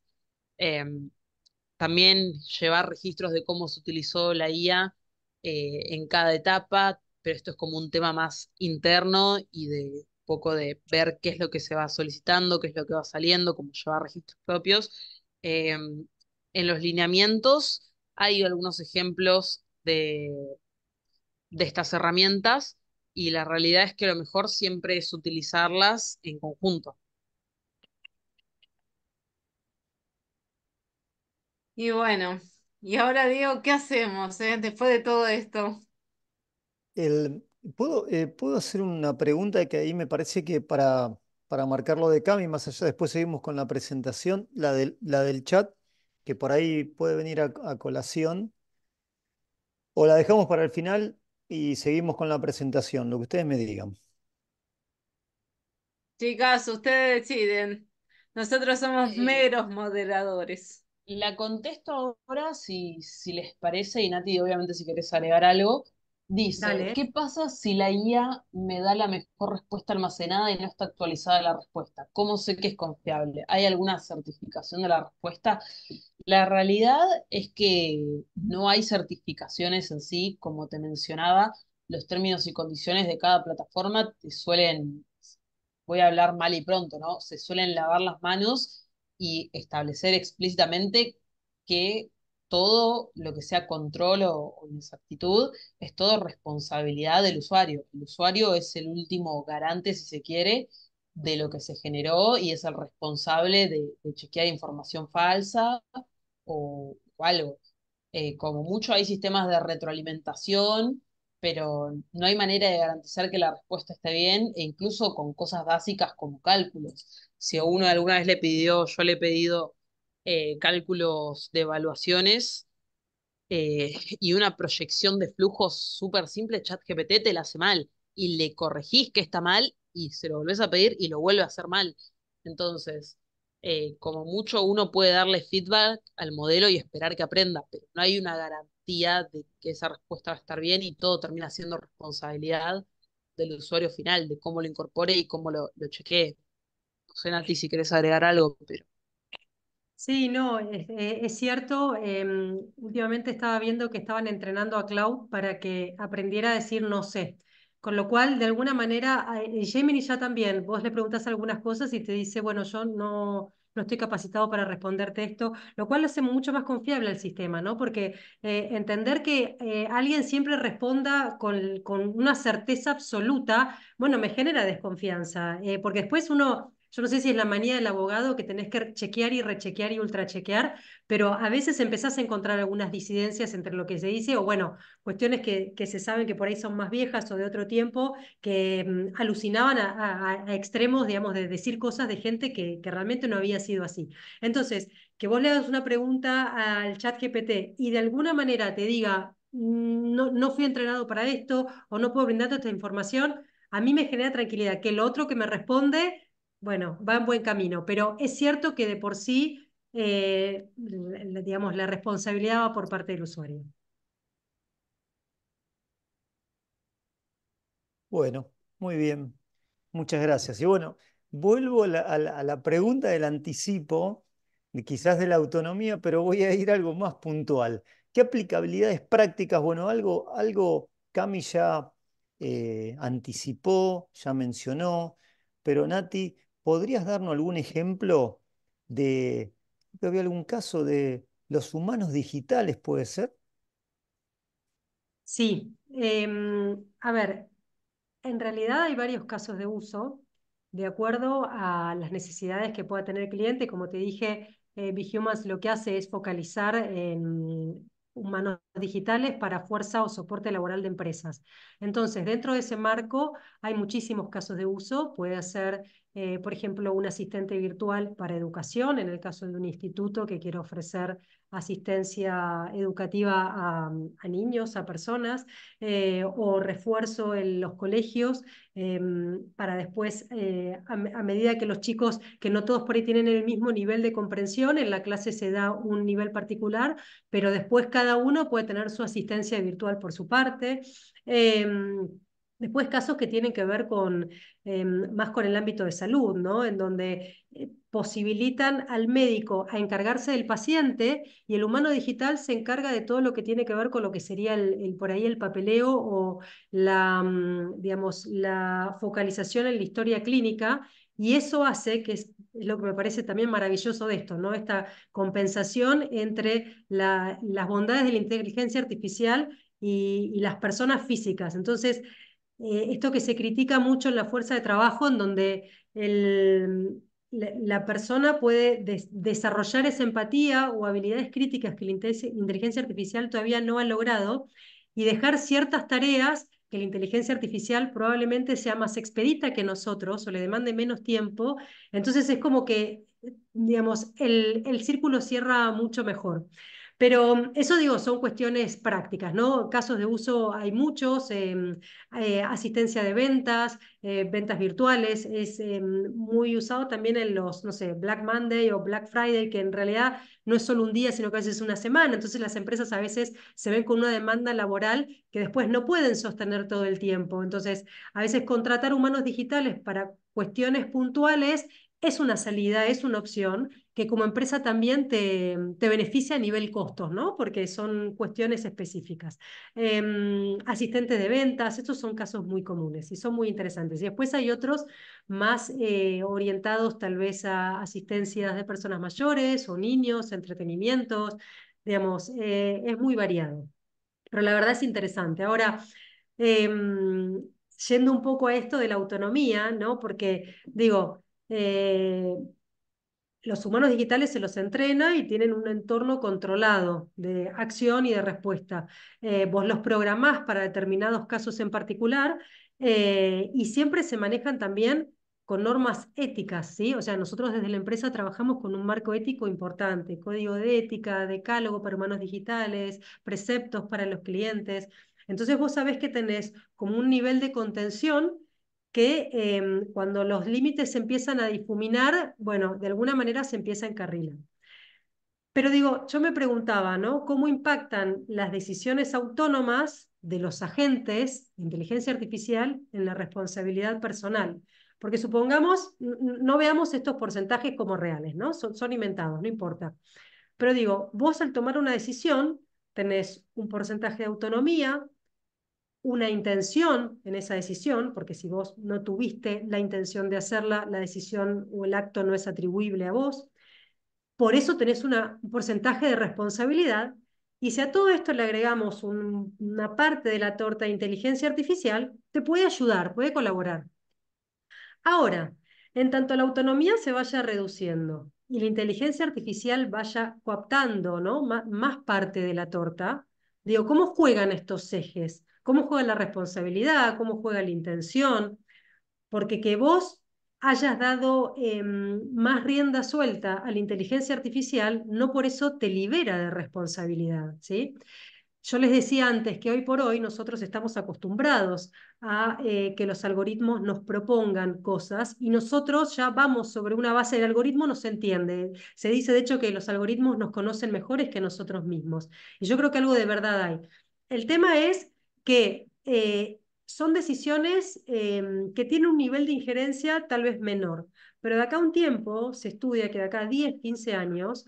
Em, También llevar registros de cómo se utilizó la IA en cada etapa, pero esto es como un tema más interno y de un poco de ver qué es lo que se va solicitando, qué es lo que va saliendo, cómo llevar registros propios. En los lineamientos hay algunos ejemplos de estas herramientas y la realidad es que lo mejor siempre es utilizarlas en conjunto. Y bueno, y ahora Diego, ¿qué hacemos, después de todo esto? ¿Puedo hacer una pregunta que ahí me parece que para marcarlo de Cami, más allá, después seguimos con la presentación, la del chat, que por ahí puede venir a colación, o la dejamos para el final y seguimos con la presentación, lo que ustedes me digan. Chicas, ustedes deciden. Nosotros somos Eh, meros moderadores. La contesto ahora si les parece, y Nati, obviamente si querés agregar algo, dice, Dale. ¿qué pasa si la IA me da la mejor respuesta almacenada y no está actualizada la respuesta? ¿Cómo sé que es confiable? ¿Hay alguna certificación de la respuesta? La realidad es que no hay certificaciones en sí, como te mencionaba, los términos y condiciones de cada plataforma te suelen, voy a hablar mal y pronto, ¿no? Se suelen lavar las manos y establecer explícitamente que todo lo que sea control o inexactitud es todo responsabilidad del usuario. El usuario es el último garante, si se quiere, de lo que se generó y es el responsable de chequear información falsa o algo. Como mucho hay sistemas de retroalimentación, pero no hay manera de garantizar que la respuesta esté bien, e incluso con cosas básicas como cálculos. Si a uno alguna vez le pidió, yo le he pedido cálculos de evaluaciones y una proyección de flujos súper simple, ChatGPT te la hace mal y le corregís que está mal y se lo volvés a pedir y lo vuelve a hacer mal. Entonces, como mucho uno puede darle feedback al modelo y esperar que aprenda, pero no hay una garantía de que esa respuesta va a estar bien y todo termina siendo responsabilidad del usuario final, de cómo lo incorpore y cómo lo chequee. No sé, Nati, si querés agregar algo, pero... Sí, no, es cierto. Últimamente estaba viendo que estaban entrenando a Cloud para que aprendiera a decir no sé. Con lo cual, de alguna manera, Gemini ya también, vos le preguntás algunas cosas y te dice, bueno, yo no estoy capacitado para responderte esto, lo cual lo hace mucho más confiable al sistema, ¿no? Porque entender que alguien siempre responda con una certeza absoluta, bueno, me genera desconfianza, porque después uno... Yo no sé si es la manía del abogado que tenés que chequear y rechequear y ultrachequear, pero a veces empezás a encontrar algunas disidencias entre lo que se dice o, bueno, cuestiones que se saben que por ahí son más viejas o de otro tiempo, que alucinaban a extremos, digamos, de decir cosas de gente que realmente no había sido así. Entonces, que vos le hagas una pregunta al chat GPT y de alguna manera te diga, no fui entrenado para esto o no puedo brindarte esta información, a mí me genera tranquilidad. Que el otro que me responde, bueno, va en buen camino, pero es cierto que de por sí, digamos, la responsabilidad va por parte del usuario. Bueno, muy bien. Muchas gracias. Y bueno, vuelvo a la pregunta del anticipo, quizás de la autonomía, pero voy a ir a algo más puntual. ¿Qué aplicabilidades prácticas? Bueno, algo Cami ya anticipó, ya mencionó, pero Nati, ¿podrías darnos algún ejemplo de, creo que había algún caso de los humanos digitales, puede ser? Sí, a ver, en realidad hay varios casos de uso. de acuerdo a las necesidades que pueda tener el cliente. Como te dije, Bihumans lo que hace es focalizar en humanos digitales para fuerza o soporte laboral de empresas. Entonces, dentro de ese marco hay muchísimos casos de uso. Puede ser, por ejemplo, un asistente virtual para educación, en el caso de un instituto que quiere ofrecer asistencia educativa a niños, a personas, o refuerzo en los colegios, para después, a medida que los chicos, que no todos por ahí tienen el mismo nivel de comprensión, en la clase se da un nivel particular, pero después cada uno puede tener su asistencia virtual por su parte. Después casos que tienen que ver con, más con el ámbito de salud, ¿no? En donde posibilitan al médico a encargarse del paciente y el humano digital se encarga de todo lo que tiene que ver con lo que sería por ahí el papeleo o digamos, la focalización en la historia clínica. Y eso hace, que es lo que me parece también maravilloso de esto, ¿no? Esta compensación entre las bondades de la inteligencia artificial y las personas físicas. Entonces, esto que se critica mucho en la fuerza de trabajo, en donde la persona puede desarrollar esa empatía o habilidades críticas que la inteligencia artificial todavía no ha logrado, y dejar ciertas tareas que la inteligencia artificial probablemente sea más expedita que nosotros o le demande menos tiempo. Entonces es como que, digamos, el círculo cierra mucho mejor. Pero eso, digo, son cuestiones prácticas, ¿no? Casos de uso hay muchos. Asistencia de ventas, ventas virtuales, es muy usado también en los, no sé, Black Monday o Black Friday, que en realidad no es solo un día, sino que a veces es una semana. Entonces las empresas a veces se ven con una demanda laboral que después no pueden sostener todo el tiempo. Entonces, a veces contratar humanos digitales para cuestiones puntuales es una salida, es una opción que como empresa también te beneficia a nivel costos, ¿no? Porque son cuestiones específicas. Asistentes de ventas, estos son casos muy comunes y son muy interesantes. Y después hay otros más orientados tal vez a asistencias de personas mayores o niños, entretenimientos, digamos, es muy variado. Pero la verdad es interesante. Ahora, yendo un poco a esto de la autonomía, ¿no? Porque digo, los humanos digitales se los entrena y tienen un entorno controlado de acción y de respuesta. Vos los programás para determinados casos en particular, y siempre se manejan también con normas éticas, ¿sí? O sea, nosotros desde la empresa trabajamos con un marco ético importante, código de ética, decálogo para humanos digitales, preceptos para los clientes. Entonces vos sabés que tenés como un nivel de contención que, cuando los límites se empiezan a difuminar, bueno, de alguna manera se empieza a encarrilar. Pero digo, yo me preguntaba, ¿no? ¿Cómo impactan las decisiones autónomas de los agentes de inteligencia artificial en la responsabilidad personal? Porque supongamos, no veamos estos porcentajes como reales, ¿no? Son inventados, no importa. Pero digo, vos al tomar una decisión tenés un porcentaje de autonomía, una intención en esa decisión, porque si vos no tuviste la intención de hacerla, la decisión o el acto no es atribuible a vos. Por eso tenés un porcentaje de responsabilidad. Y si a todo esto le agregamos una parte de la torta de inteligencia artificial, te puede ayudar, puede colaborar. Ahora, en tanto la autonomía se vaya reduciendo y la inteligencia artificial vaya cooptando, ¿no? más parte de la torta, digo, ¿cómo juegan estos ejes? ¿Cómo juega la responsabilidad? ¿Cómo juega la intención? Porque que vos hayas dado más rienda suelta a la inteligencia artificial, no por eso te libera de responsabilidad, ¿sí? Yo les decía antes que hoy por hoy nosotros estamos acostumbrados a que los algoritmos nos propongan cosas y nosotros ya vamos sobre una base del algoritmo, no se entiende. Se dice de hecho que los algoritmos nos conocen mejores que nosotros mismos. Y yo creo que algo de verdad hay. El tema es que son decisiones que tienen un nivel de injerencia tal vez menor. Pero de acá a un tiempo se estudia que de acá a 10, 15 años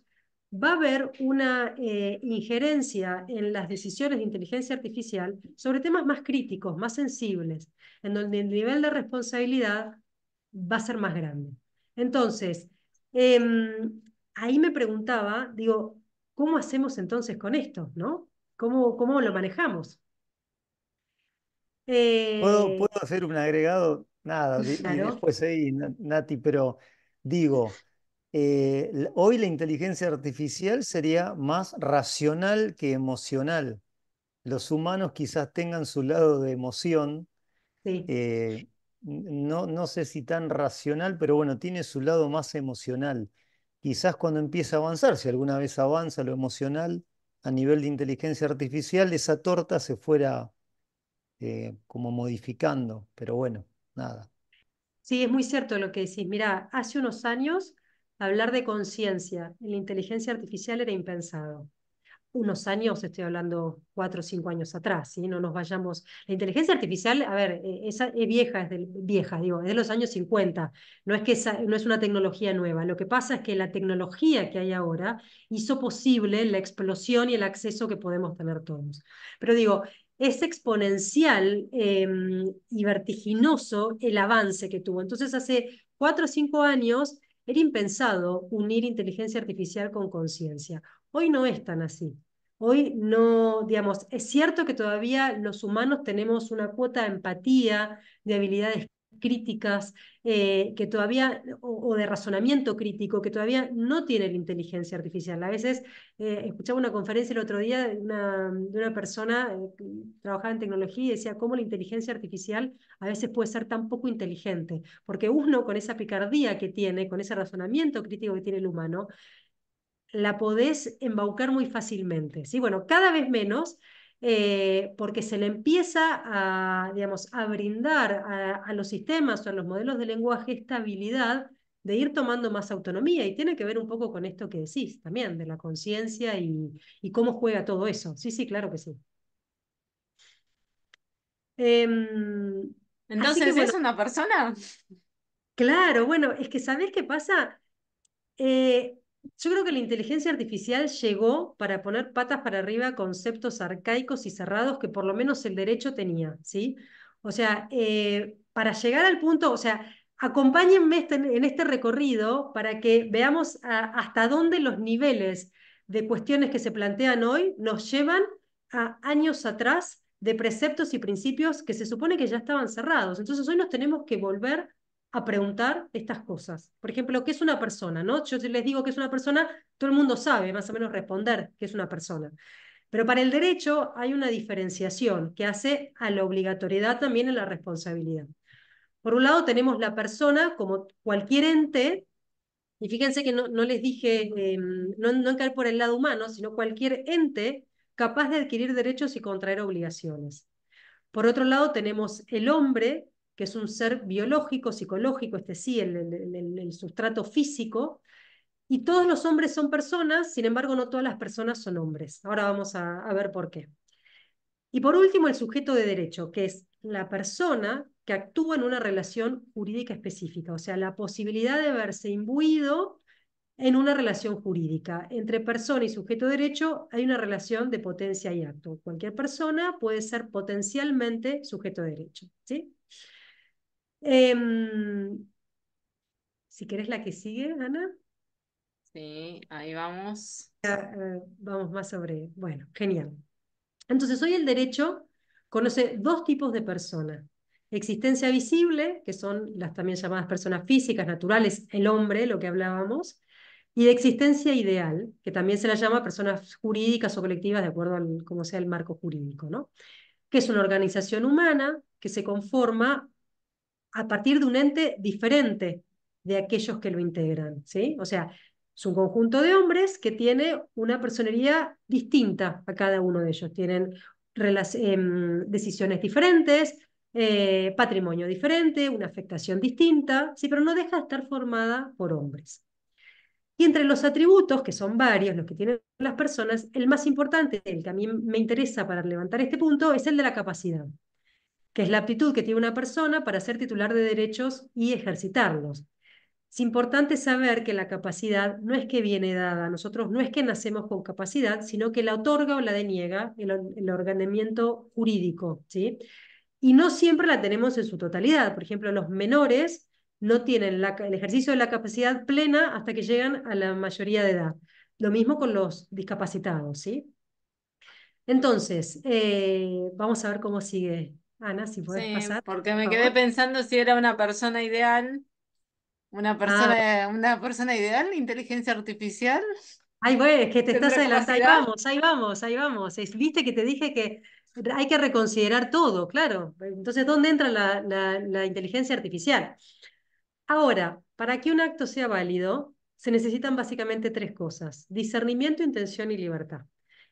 va a haber una injerencia en las decisiones de inteligencia artificial sobre temas más críticos, más sensibles, en donde el nivel de responsabilidad va a ser más grande. Entonces, eh, ahí me preguntaba, digo, ¿cómo hacemos entonces con esto, no? ¿Cómo lo manejamos? ¿Puedo, Eh, puedo hacer un agregado? Nada, y Claro. después ahí, Nati, pero digo, hoy la inteligencia artificial sería más racional que emocional. Los humanos quizás tengan su lado de emoción, Sí. no sé si tan racional, pero bueno, tiene su lado más emocional. Quizás cuando empiece a avanzar, si alguna vez avanza lo emocional a nivel de inteligencia artificial, esa torta se fuera como modificando, pero bueno, nada. Sí, es muy cierto lo que decís. Mira, hace unos años hablar de conciencia en la inteligencia artificial era impensado. Unos años, estoy hablando 4 o 5 años atrás, ¿sí? No nos vayamos. La inteligencia artificial, a ver, es vieja, vieja, digo, es de los años 50. No es que no es una tecnología nueva. Lo que pasa es que la tecnología que hay ahora hizo posible la explosión y el acceso que podemos tener todos. Pero digo, es exponencial y vertiginoso el avance que tuvo. Entonces, hace 4 o 5 años era impensado unir inteligencia artificial con conciencia. Hoy no es tan así. Hoy no, digamos, es cierto que todavía los humanos tenemos una cuota de empatía, de habilidades críticas, que todavía, o de razonamiento crítico, que todavía no tiene la inteligencia artificial. A veces escuchaba una conferencia el otro día de una persona que trabajaba en tecnología y decía cómo la inteligencia artificial a veces puede ser tan poco inteligente, porque uno con esa picardía que tiene, con ese razonamiento crítico que tiene el humano, la podés embaucar muy fácilmente, ¿sí? Bueno, cada vez menos, porque se le empieza a, digamos, a brindar a los sistemas o a los modelos de lenguaje esta habilidad de ir tomando más autonomía, y tiene que ver un poco con esto que decís también, de la conciencia y cómo juega todo eso. Sí, sí, claro que sí. Em, Así que Entonces, bueno, ¿es una persona? claro, bueno, es que ¿sabés qué pasa? Eh, yo creo que la inteligencia artificial llegó para poner patas para arriba conceptos arcaicos y cerrados que por lo menos el derecho tenía, ¿sí? O sea, para llegar al punto, o sea, acompáñenme en este recorrido para que veamos hasta dónde los niveles de cuestiones que se plantean hoy nos llevan a años atrás de preceptos y principios que se supone que ya estaban cerrados. Entonces hoy nos tenemos que volver a preguntar estas cosas. Por ejemplo, ¿qué es una persona? ¿No? Yo les digo que es una persona, todo el mundo sabe más o menos responder qué es una persona. Pero para el derecho hay una diferenciación que hace a la obligatoriedad también en la responsabilidad. Por un lado tenemos la persona como cualquier ente, y fíjense que no les dije, no caer por el lado humano, sino cualquier ente capaz de adquirir derechos y contraer obligaciones. Por otro lado, tenemos el hombre, que es un ser biológico, psicológico, este sí, el sustrato físico, y todos los hombres son personas, sin embargo, no todas las personas son hombres. Ahora vamos a ver por qué. Y por último, el sujeto de derecho, que es la persona que actúa en una relación jurídica específica, o sea, la posibilidad de verse imbuido en una relación jurídica. Entre persona y sujeto de derecho hay una relación de potencia y acto. Cualquier persona puede ser potencialmente sujeto de derecho, ¿sí? Em, si querés la que sigue, Ana, Sí, ahí vamos. vamos más sobre... Bueno, genial. Entonces, hoy el derecho conoce dos tipos de personas. Existencia visible, que son las también llamadas personas físicas, naturales, el hombre, lo que hablábamos, y de existencia ideal, que también se la llama personas jurídicas o colectivas de acuerdo al como sea el marco jurídico, ¿no? Que es una organización humana que se conforma a partir de un ente diferente de aquellos que lo integran, ¿sí? O sea, es un conjunto de hombres que tiene una personalidad distinta a cada uno de ellos. Tienen decisiones diferentes, patrimonio diferente, una afectación distinta, sí, pero no deja de estar formada por hombres. Y entre los atributos, que son varios los que tienen las personas, el más importante, el que a mí me interesa para levantar este punto, es el de la capacidad, que es la aptitud que tiene una persona para ser titular de derechos y ejercitarlos. Es importante saber que la capacidad no es que viene dada, nosotros no es que nacemos con capacidad, sino que la otorga o la deniega el ordenamiento jurídico, ¿sí? Y no siempre la tenemos en su totalidad. Por ejemplo, los menores no tienen el ejercicio de la capacidad plena hasta que llegan a la mayoría de edad. Lo mismo con los discapacitados, ¿sí? Entonces, vamos a ver cómo sigue Ana, si podés Sí, pasar, porque por me quedé favor. pensando si era una persona ideal, Ah, una persona ideal, inteligencia artificial, ay, bueno, es que te estás ¿tendrá adelantando. Ahí capacidad? vamos, ahí vamos, ahí vamos. Viste que te dije que hay que reconsiderar todo, claro. Entonces, ¿dónde entra la inteligencia artificial? Ahora, para que un acto sea válido, se necesitan básicamente tres cosas: discernimiento, intención y libertad.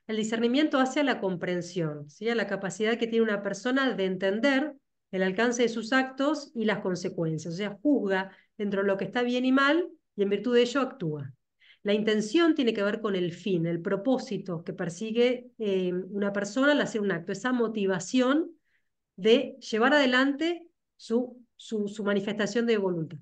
El discernimiento hace a la comprensión, ¿sí? A la capacidad que tiene una persona de entender el alcance de sus actos y las consecuencias. O sea, juzga dentro de lo que está bien y mal y en virtud de ello actúa. La intención tiene que ver con el fin, el propósito que persigue una persona al hacer un acto, esa motivación de llevar adelante su manifestación de voluntad.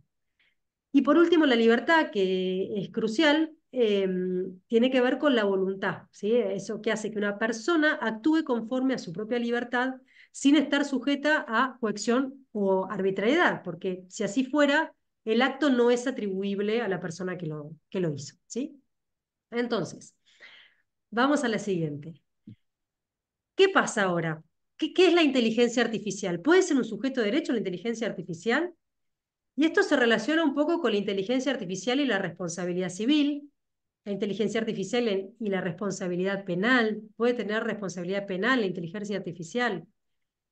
Y por último, la libertad, que es crucial, tiene que ver con la voluntad, ¿sí? Eso que hace que una persona actúe conforme a su propia libertad sin estar sujeta a coacción o arbitrariedad, porque si así fuera, el acto no es atribuible a la persona que lo hizo, ¿sí? Entonces, vamos a la siguiente. ¿Qué pasa ahora? ¿Qué es la inteligencia artificial? ¿Puede ser un sujeto de derecho la inteligencia artificial? Y esto se relaciona un poco con la inteligencia artificial y la responsabilidad civil. La inteligencia artificial y la responsabilidad penal. Puede tener responsabilidad penal la inteligencia artificial.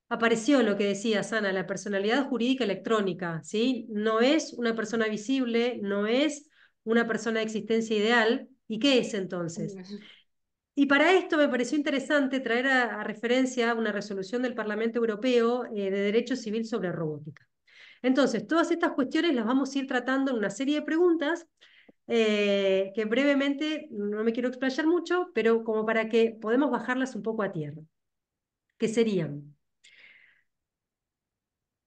Apareció lo que decía Sana, la personalidad jurídica electrónica, ¿sí? No es una persona visible, no es una persona de existencia ideal. ¿Y qué es entonces? Y para esto me pareció interesante traer a referencia una resolución del Parlamento Europeo de Derecho Civil sobre robótica. Entonces, todas estas cuestiones las vamos a ir tratando en una serie de preguntas que brevemente, no me quiero explayar mucho, pero como para que podamos bajarlas un poco a tierra, que serían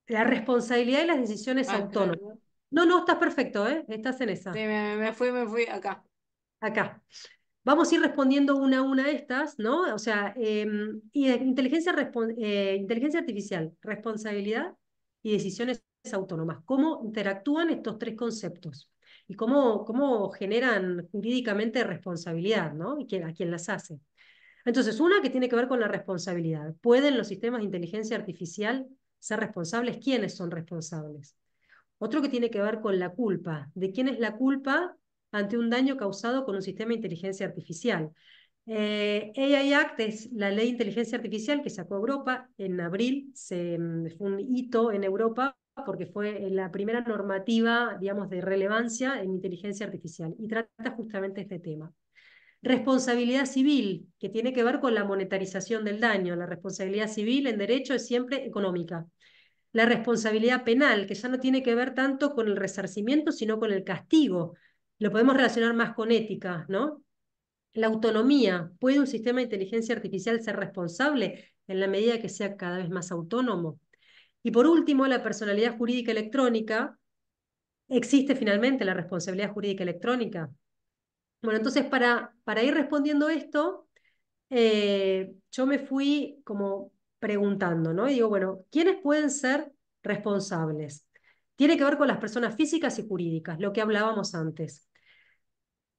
la responsabilidad y las decisiones Ah, espera, autónomas. No, no, estás perfecto, ¿eh? Estás en sí, esa. me fui acá. Acá. Vamos a ir respondiendo una a una de estas, ¿no? O sea, inteligencia artificial, responsabilidad y decisiones autónomas. ¿Cómo interactúan estos tres conceptos? Y cómo generan jurídicamente responsabilidad, ¿no? Y a quién las hace. Entonces, una que tiene que ver con la responsabilidad. ¿Pueden los sistemas de inteligencia artificial ser responsables? ¿Quiénes son responsables? Otro que tiene que ver con la culpa. ¿De quién es la culpa ante un daño causado con un sistema de inteligencia artificial? AI Act es la ley de inteligencia artificial que sacó Europa en abril. Fue un hito en Europa porque fue la primera normativa, digamos, de relevancia en inteligencia artificial y trata justamente este tema. Responsabilidad civil, que tiene que ver con la monetarización del daño. La responsabilidad civil en derecho es siempre económica. La responsabilidad penal, que ya no tiene que ver tanto con el resarcimiento, sino con el castigo. Lo podemos relacionar más con ética, ¿no? La autonomía. ¿Puede un sistema de inteligencia artificial ser responsable en la medida que sea cada vez más autónomo? Y por último, la personalidad jurídica electrónica. ¿Existe finalmente la responsabilidad jurídica electrónica? Bueno, entonces para ir respondiendo esto, yo me fui como preguntando, ¿no? Y digo, bueno, ¿quiénes pueden ser responsables? Tiene que ver con las personas físicas y jurídicas, lo que hablábamos antes.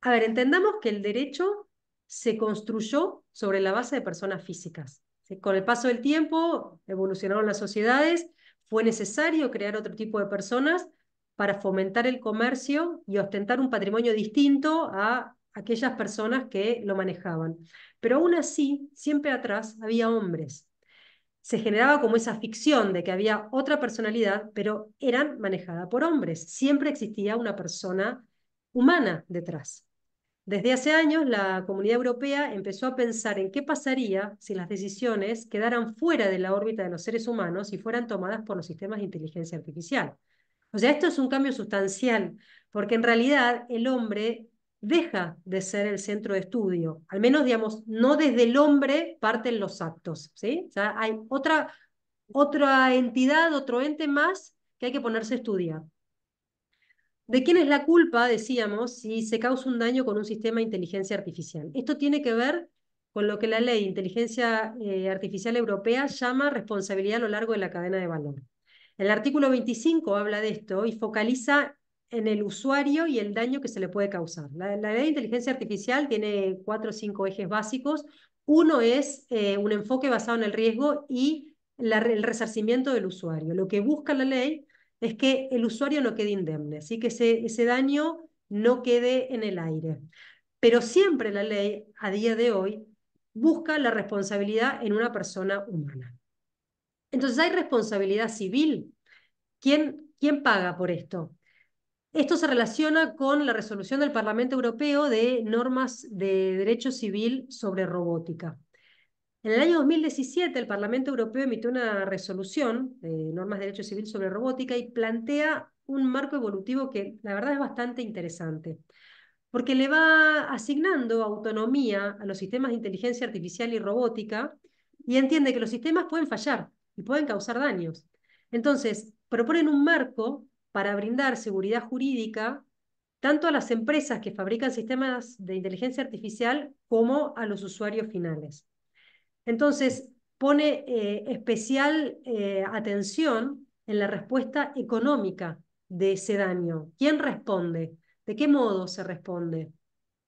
A ver, entendamos que el derecho se construyó sobre la base de personas físicas. ¿Sí? Con el paso del tiempo evolucionaron las sociedades, fue necesario crear otro tipo de personas para fomentar el comercio y ostentar un patrimonio distinto a aquellas personas que lo manejaban. Pero aún así, siempre atrás había hombres. Se generaba como esa ficción de que había otra personalidad, pero eran manejadas por hombres. Siempre existía una persona humana detrás. Desde hace años, la Comunidad Europea empezó a pensar en qué pasaría si las decisiones quedaran fuera de la órbita de los seres humanos y fueran tomadas por los sistemas de inteligencia artificial. O sea, esto es un cambio sustancial, porque en realidad el hombre deja de ser el centro de estudio, al menos, digamos, no desde el hombre parten los actos, ¿sí? O sea, hay otra entidad, otro ente más que hay que ponerse a estudiar. ¿De quién es la culpa, decíamos, si se causa un daño con un sistema de inteligencia artificial? Esto tiene que ver con lo que la ley de inteligencia artificial europea llama responsabilidad a lo largo de la cadena de valor. El artículo 25 habla de esto y focaliza en el usuario y el daño que se le puede causar. La ley de inteligencia artificial tiene 4 o 5 ejes básicos. Uno es un enfoque basado en el riesgo y el resarcimiento del usuario. Lo que busca la ley es que el usuario no quede indemne, así que ese daño no quede en el aire. Pero siempre la ley, a día de hoy, busca la responsabilidad en una persona humana. Entonces hay responsabilidad civil. ¿Quién paga por esto? Esto se relaciona con la resolución del Parlamento Europeo de normas de derecho civil sobre robótica. En el año 2017, el Parlamento Europeo emitió una resolución de normas de derecho civil sobre robótica y plantea un marco evolutivo que la verdad es bastante interesante, porque le va asignando autonomía a los sistemas de inteligencia artificial y robótica y entiende que los sistemas pueden fallar y pueden causar daños. Entonces, proponen un marco para brindar seguridad jurídica tanto a las empresas que fabrican sistemas de inteligencia artificial como a los usuarios finales. Entonces, pone especial atención en la respuesta económica de ese daño. ¿Quién responde? ¿De qué modo se responde?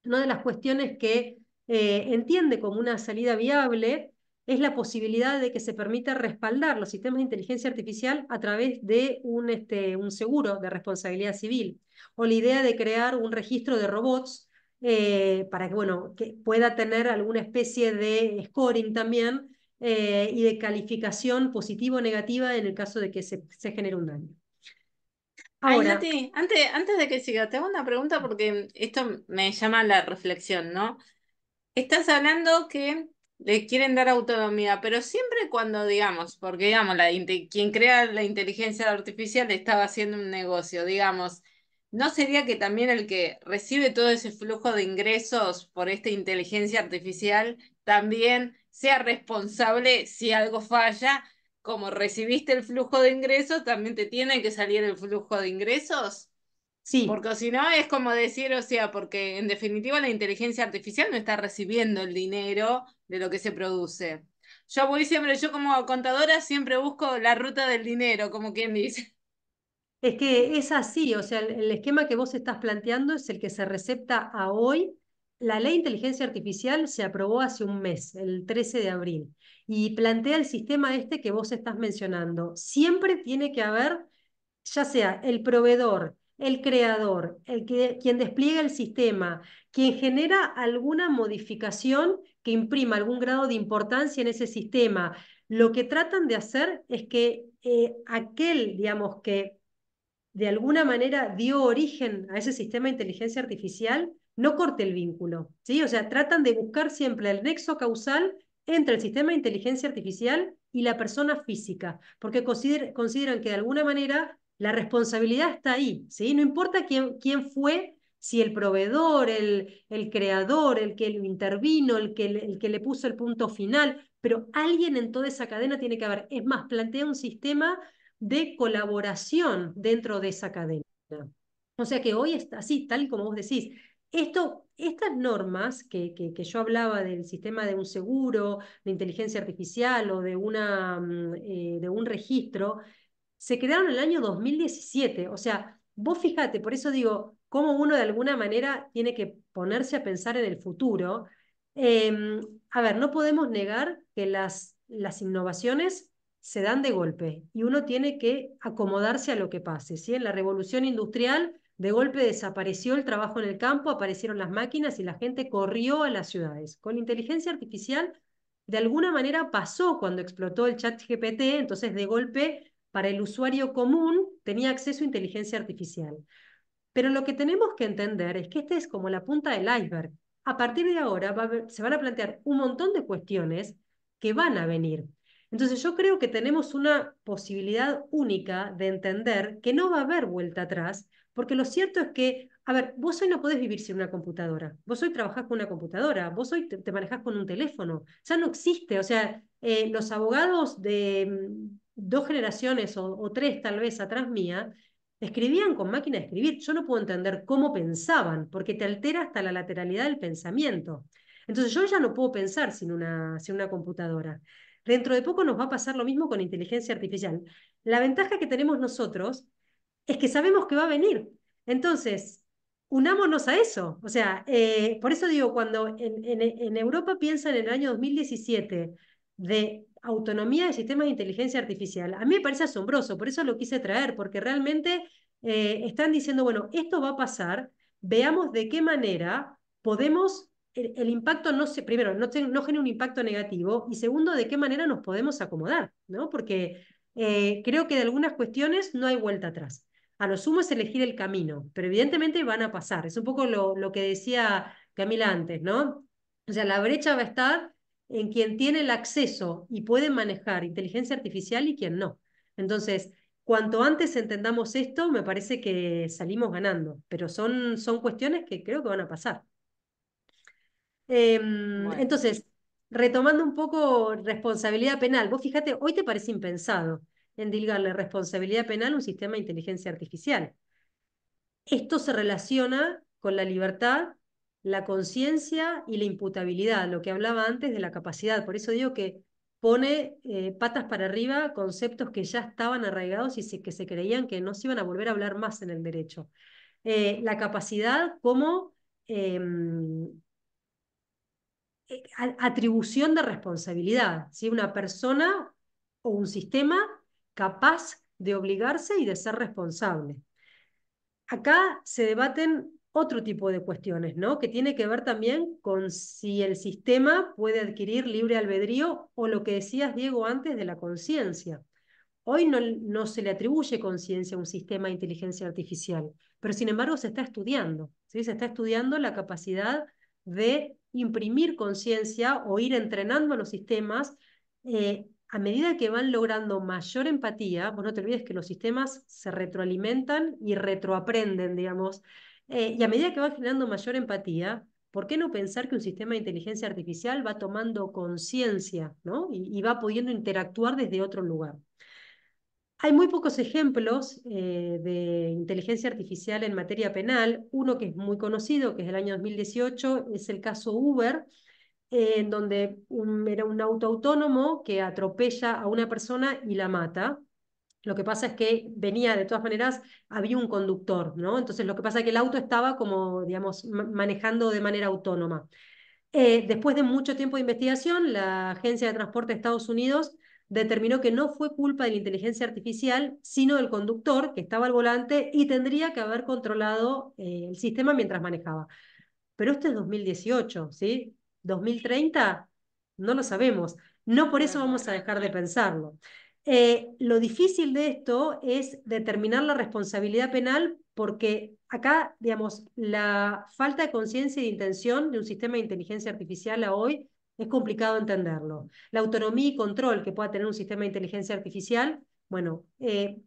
Una de las cuestiones que entiende como una salida viable es la posibilidad de que se permita respaldar los sistemas de inteligencia artificial a través de un seguro de responsabilidad civil, o la idea de crear un registro de robots para que, bueno, que pueda tener alguna especie de scoring también y de calificación positiva o negativa en el caso de que se genere un daño. Ay, Ahora, Nati, antes de que siga, te hago una pregunta porque esto me llama a la reflexión, ¿no? Estás hablando que le quieren dar autonomía, pero siempre cuando, digamos, porque digamos, quien crea la inteligencia artificial estaba haciendo un negocio, digamos, ¿no sería que también el que recibe todo ese flujo de ingresos por esta inteligencia artificial también sea responsable si algo falla? Como recibiste el flujo de ingresos, también te tiene que salir el flujo de ingresos. sí. Porque si no es como decir, o sea, porque en definitiva la inteligencia artificial no está recibiendo el dinero de lo que se produce. Yo como contadora siempre busco la ruta del dinero, como quien dice. Es que es así, o sea, el esquema que vos estás planteando es el que se recepta a hoy. La ley de inteligencia artificial se aprobó hace un mes, el 13 de abril, y plantea el sistema este que vos estás mencionando. Siempre tiene que haber, ya sea el proveedor, el creador, quien despliega el sistema, quien genera alguna modificación que imprima algún grado de importancia en ese sistema. Lo que tratan de hacer es que aquel, digamos, que de alguna manera dio origen a ese sistema de inteligencia artificial, no corte el vínculo, ¿sí? O sea, tratan de buscar siempre el nexo causal entre el sistema de inteligencia artificial y la persona física, porque consideran que de alguna manera la responsabilidad está ahí, ¿sí? No importa quién fue, si el proveedor, el creador, el que lo intervino, el que le puso el punto final, pero alguien en toda esa cadena tiene que haber. Es más, plantea un sistema de colaboración dentro de esa cadena. O sea que hoy está así, tal como vos decís. Estas normas que yo hablaba del sistema de un seguro, de inteligencia artificial o de un registro, se crearon en el año 2017. O sea, vos fíjate, por eso digo, cómo uno de alguna manera tiene que ponerse a pensar en el futuro. A ver, no podemos negar que las innovaciones se dan de golpe y uno tiene que acomodarse a lo que pase, ¿sí? En la revolución industrial, de golpe desapareció el trabajo en el campo, aparecieron las máquinas y la gente corrió a las ciudades. Con la inteligencia artificial, de alguna manera pasó cuando explotó el chat GPT, entonces de golpe para el usuario común tenía acceso a inteligencia artificial. Pero lo que tenemos que entender es que este es como la punta del iceberg. A partir de ahora se van a plantear un montón de cuestiones que van a venir. Entonces yo creo que tenemos una posibilidad única de entender que no va a haber vuelta atrás, porque lo cierto es que, a ver, vos hoy no podés vivir sin una computadora, vos hoy trabajás con una computadora, vos hoy te manejás con un teléfono, ya no existe, o sea, los abogados de dos generaciones o tres tal vez atrás mía, escribían con máquina de escribir. Yo no puedo entender cómo pensaban, porque te altera hasta la lateralidad del pensamiento. Entonces yo ya no puedo pensar sin una computadora. Dentro de poco nos va a pasar lo mismo con inteligencia artificial. La ventaja que tenemos nosotros es que sabemos que va a venir. Entonces, unámonos a eso. O sea, por eso digo, cuando en Europa piensan en el año 2017 de autonomía de sistemas de inteligencia artificial. A mí me parece asombroso, por eso lo quise traer, porque realmente están diciendo, bueno, esto va a pasar, veamos de qué manera podemos, el impacto no se, primero, no genera un impacto negativo, y segundo, de qué manera nos podemos acomodar, ¿no? Porque creo que de algunas cuestiones no hay vuelta atrás. A lo sumo es elegir el camino, pero evidentemente van a pasar. Es un poco lo que decía Camila antes, ¿no? O sea, la brecha va a estar en quien tiene el acceso y puede manejar inteligencia artificial y quien no. Entonces, cuanto antes entendamos esto, me parece que salimos ganando, pero son cuestiones que creo que van a pasar. Bueno, Entonces, retomando un poco responsabilidad penal, vos fíjate, hoy te parece impensado endilgarle responsabilidad penal a un sistema de inteligencia artificial. Esto se relaciona con la libertad, la conciencia y la imputabilidad, lo que hablaba antes de la capacidad. Por eso digo que pone patas para arriba conceptos que ya estaban arraigados y que se creían que no se iban a volver a hablar más en el derecho. La capacidad como atribución de responsabilidad, ¿sí? Una persona o un sistema capaz de obligarse y de ser responsable. Acá se debaten otro tipo de cuestiones, ¿no? Que tiene que ver también con si el sistema puede adquirir libre albedrío o lo que decías, Diego, antes de la conciencia. Hoy no se le atribuye conciencia a un sistema de inteligencia artificial, pero sin embargo se está estudiando, ¿sí? Se está estudiando la capacidad de imprimir conciencia o ir entrenando a los sistemas a medida que van logrando mayor empatía. Vos no te olvides que los sistemas se retroalimentan y retroaprenden, digamos, y a medida que van generando mayor empatía, ¿por qué no pensar que un sistema de inteligencia artificial va tomando conciencia, ¿no? Y va pudiendo interactuar desde otro lugar? Hay muy pocos ejemplos de inteligencia artificial en materia penal. Uno que es muy conocido, que es del año 2018, es el caso Uber, en donde era un auto autónomo que atropella a una persona y la mata. Lo que pasa es que venía, de todas maneras, había un conductor, ¿no? Entonces lo que pasa es que el auto estaba como, digamos, manejando de manera autónoma. Después de mucho tiempo de investigación, la Agencia de Transporte de Estados Unidos determinó que no fue culpa de la inteligencia artificial, sino del conductor que estaba al volante y tendría que haber controlado el sistema mientras manejaba. Pero esto es 2018, ¿sí? 2030, no lo sabemos. No por eso claro. vamos a dejar de pensarlo. Lo difícil de esto es determinar la responsabilidad penal porque acá, digamos, la falta de conciencia y de intención de un sistema de inteligencia artificial a hoy es complicado entenderlo. La autonomía y control que pueda tener un sistema de inteligencia artificial, bueno,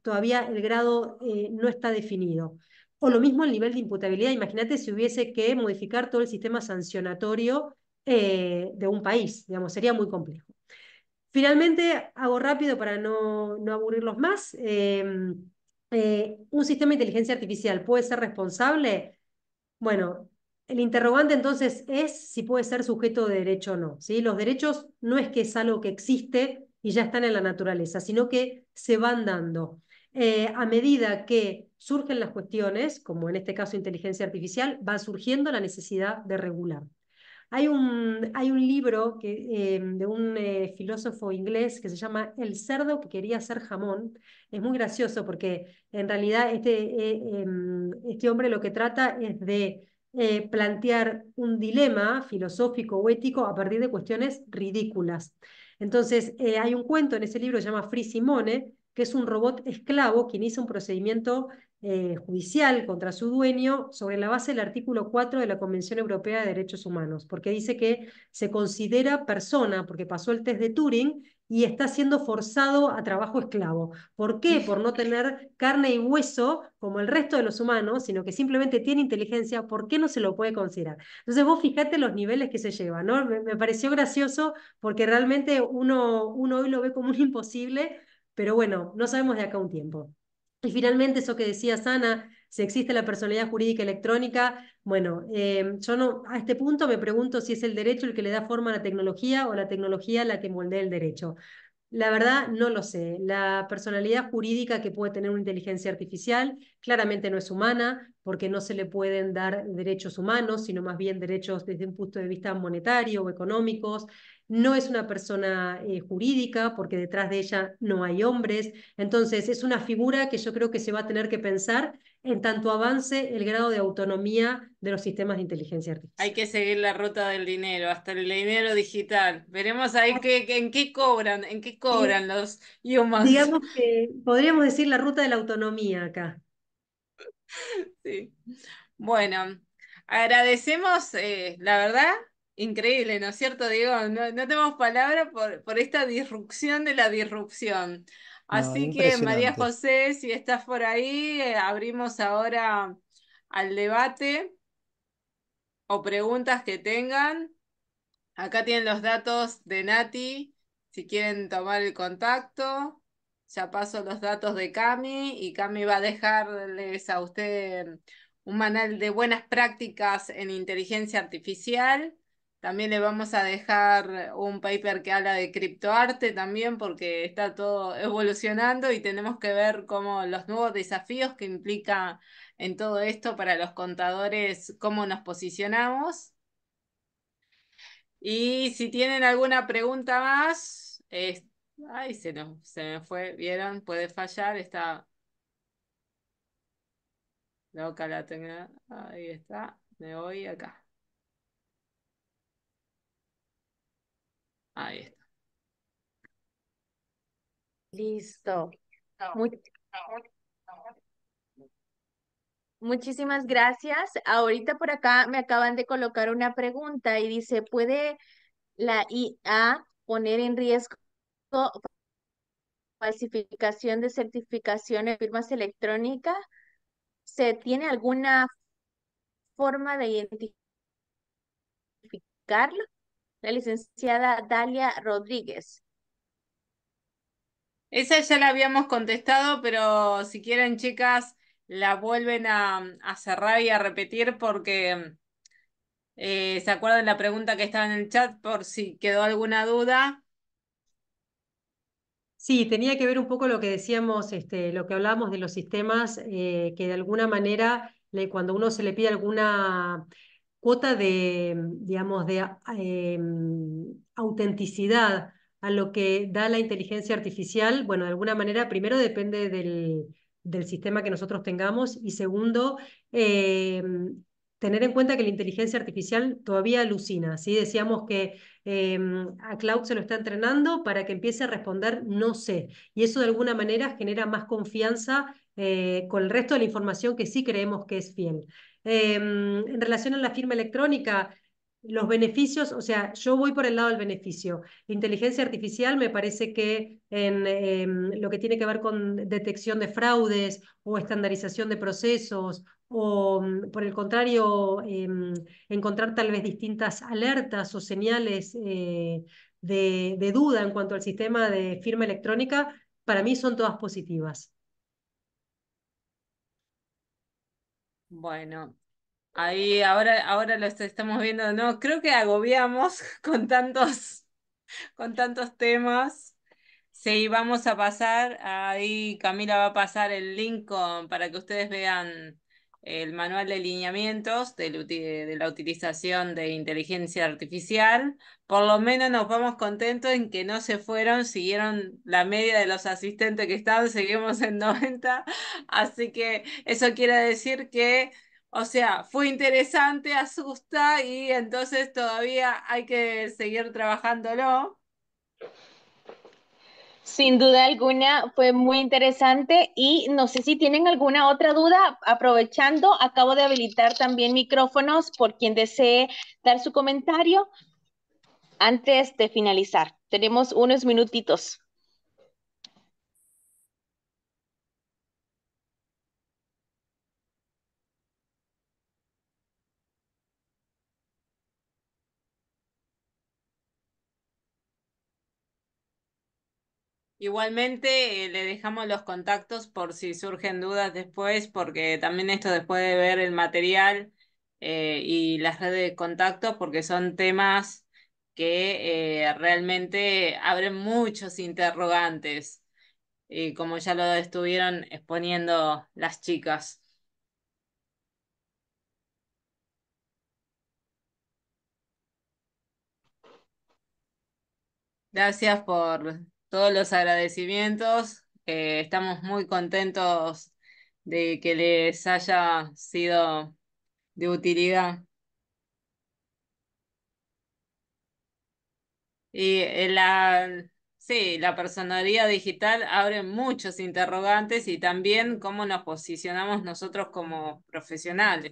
todavía el grado no está definido. O lo mismo el nivel de imputabilidad. Imagínate si hubiese que modificar todo el sistema sancionatorio de un país, digamos, sería muy complejo. Finalmente, hago rápido para no aburrirlos más. ¿Un sistema de inteligencia artificial puede ser responsable? Bueno, el interrogante entonces es si puede ser sujeto de derecho o no, ¿sí? Los derechos no es que es algo que existe y ya están en la naturaleza, sino que se van dando. A medida que surgen las cuestiones, como en este caso inteligencia artificial, va surgiendo la necesidad de regular. Hay un libro de un filósofo inglés que se llama El cerdo que quería ser jamón. Es muy gracioso porque en realidad este hombre lo que trata es de plantear un dilema filosófico o ético a partir de cuestiones ridículas. Entonces, hay un cuento en ese libro que se llama Free Simone, que es un robot esclavo que inicia un procedimiento judicial contra su dueño sobre la base del artículo 4 de la Convención Europea de Derechos Humanos, porque dice que se considera persona porque pasó el test de Turing y está siendo forzado a trabajo esclavo. ¿Por qué? Por no tener carne y hueso como el resto de los humanos, sino que simplemente tiene inteligencia. ¿Por qué no se lo puede considerar? Entonces vos fijate los niveles que se llevan, ¿no? Me pareció gracioso porque realmente uno hoy lo ve como un imposible, pero bueno, no sabemos de acá a un tiempo. Y finalmente, eso que decía Sana, si existe la personalidad jurídica electrónica, bueno, yo no, a este punto me pregunto si es el derecho el que le da forma a la tecnología o la tecnología la que moldea el derecho. La verdad, no lo sé. La personalidad jurídica que puede tener una inteligencia artificial claramente no es humana, porque no se le pueden dar derechos humanos, sino más bien derechos desde un punto de vista monetario o económicos. no es una persona jurídica porque detrás de ella no hay hombres. Entonces es una figura que yo creo que se va a tener que pensar en tanto avance el grado de autonomía de los sistemas de inteligencia Hay artificial. que seguir la ruta del dinero, hasta el dinero digital. Veremos ahí en qué cobran los humans. Digamos que podríamos decir la ruta de la autonomía acá. Sí. Bueno, agradecemos, la verdad, increíble, ¿no es cierto, Diego? No tenemos palabra por esta disrupción de la disrupción. No, Así que, María impresionante. José, si estás por ahí, abrimos ahora al debate o preguntas que tengan. Acá tienen los datos de Nati, si quieren tomar el contacto. Ya paso los datos de Cami y Cami va a dejarles a usted un manual de buenas prácticas en inteligencia artificial. También le vamos a dejar un paper que habla de criptoarte también porque está todo evolucionando y tenemos que ver cómo los nuevos desafíos que implica en todo esto para los contadores, cómo nos posicionamos. Y si tienen alguna pregunta más, ay, se me fue, ¿vieron? Puede fallar, está loca la tecnología. Ahí está, me voy acá. Ahí está. Listo. Mu- Muchísimas gracias. Ahorita por acá me acaban de colocar una pregunta y dice, ¿puede la IA poner en riesgo falsificación de certificaciones, firmas electrónicas? ¿Se tiene alguna forma de identificarlo? La licenciada Dalia Rodríguez. Esa ya la habíamos contestado, pero si quieren, chicas, la vuelven a cerrar y a repetir porque ¿se acuerdan la pregunta que estaba en el chat por si quedó alguna duda? Sí, tenía que ver un poco lo que decíamos, lo que hablábamos de los sistemas, que de alguna manera, cuando uno se le pide alguna cuota de, digamos, de autenticidad a lo que da la inteligencia artificial, bueno, de alguna manera, primero depende del sistema que nosotros tengamos y segundo, eh, tener en cuenta que la inteligencia artificial todavía alucina, ¿sí? Decíamos que a Cloud se lo está entrenando para que empiece a responder no sé. Y eso de alguna manera genera más confianza con el resto de la información que sí creemos que es fiel. En relación a la firma electrónica, los beneficios, o sea, yo voy por el lado del beneficio. Inteligencia artificial me parece que en lo que tiene que ver con detección de fraudes o estandarización de procesos o, por el contrario, encontrar tal vez distintas alertas o señales de duda en cuanto al sistema de firma electrónica, para mí son todas positivas. Bueno, ahí ahora lo estamos viendo, ¿no? Creo que agobiamos con tantos temas. Sí, vamos a pasar, ahí Camila va a pasar el link para que ustedes vean el manual de lineamientos de la utilización de inteligencia artificial. Por lo menos nos vamos contentos en que no se fueron, siguieron la media de los asistentes que estaban, seguimos en 90. Así que eso quiere decir que, o sea, fue interesante, asusta y entonces todavía hay que seguir trabajándolo. Sin duda alguna, fue muy interesante y no sé si tienen alguna otra duda. Aprovechando, acabo de habilitar también micrófonos por quien desee dar su comentario antes de finalizar. Tenemos unos minutitos. Igualmente, le dejamos los contactos por si surgen dudas después, porque también esto después de ver el material y las redes de contactos, porque son temas que realmente abren muchos interrogantes, y como ya lo estuvieron exponiendo las chicas. Gracias por todos los agradecimientos. Estamos muy contentos de que les haya sido de utilidad. Y sí, la personalidad digital abre muchos interrogantes y también cómo nos posicionamos nosotros como profesionales.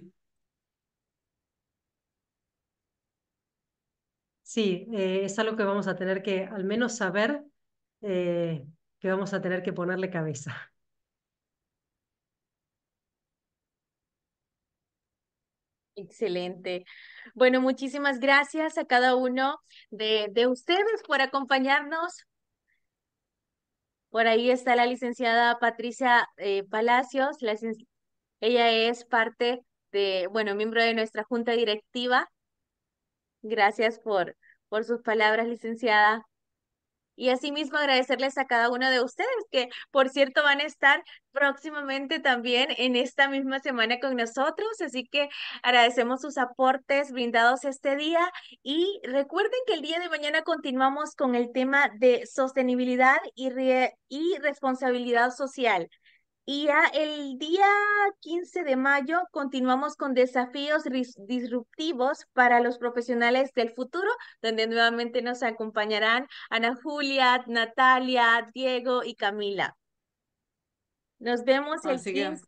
Sí, es algo que vamos a tener que al menos saber, que vamos a tener que ponerle cabeza. Excelente. Bueno, muchísimas gracias a cada uno de ustedes por acompañarnos. Por ahí está la licenciada Patricia Palacios. Ella es parte de, bueno, miembro de nuestra junta directiva. Gracias por sus palabras, licenciada. Y asimismo agradecerles a cada uno de ustedes que, por cierto, van a estar próximamente también en esta misma semana con nosotros. Así que agradecemos sus aportes brindados este día y recuerden que el día de mañana continuamos con el tema de sostenibilidad y responsabilidad social. Y ya el día 15 de mayo continuamos con desafíos disruptivos para los profesionales del futuro, donde nuevamente nos acompañarán Ana Julia, Natalia, Diego y Camila. Nos vemos el Así que, 15.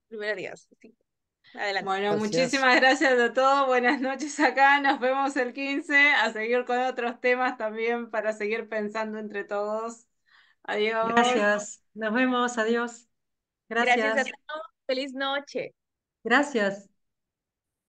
Primero Dios. Sí. Adelante. bueno, Gracias. muchísimas gracias a todos. Buenas noches acá. Nos vemos el 15 a seguir con otros temas también para seguir pensando entre todos. Adiós. Gracias. Nos vemos. Adiós. Gracias a Gracias. todos. Feliz noche. Gracias.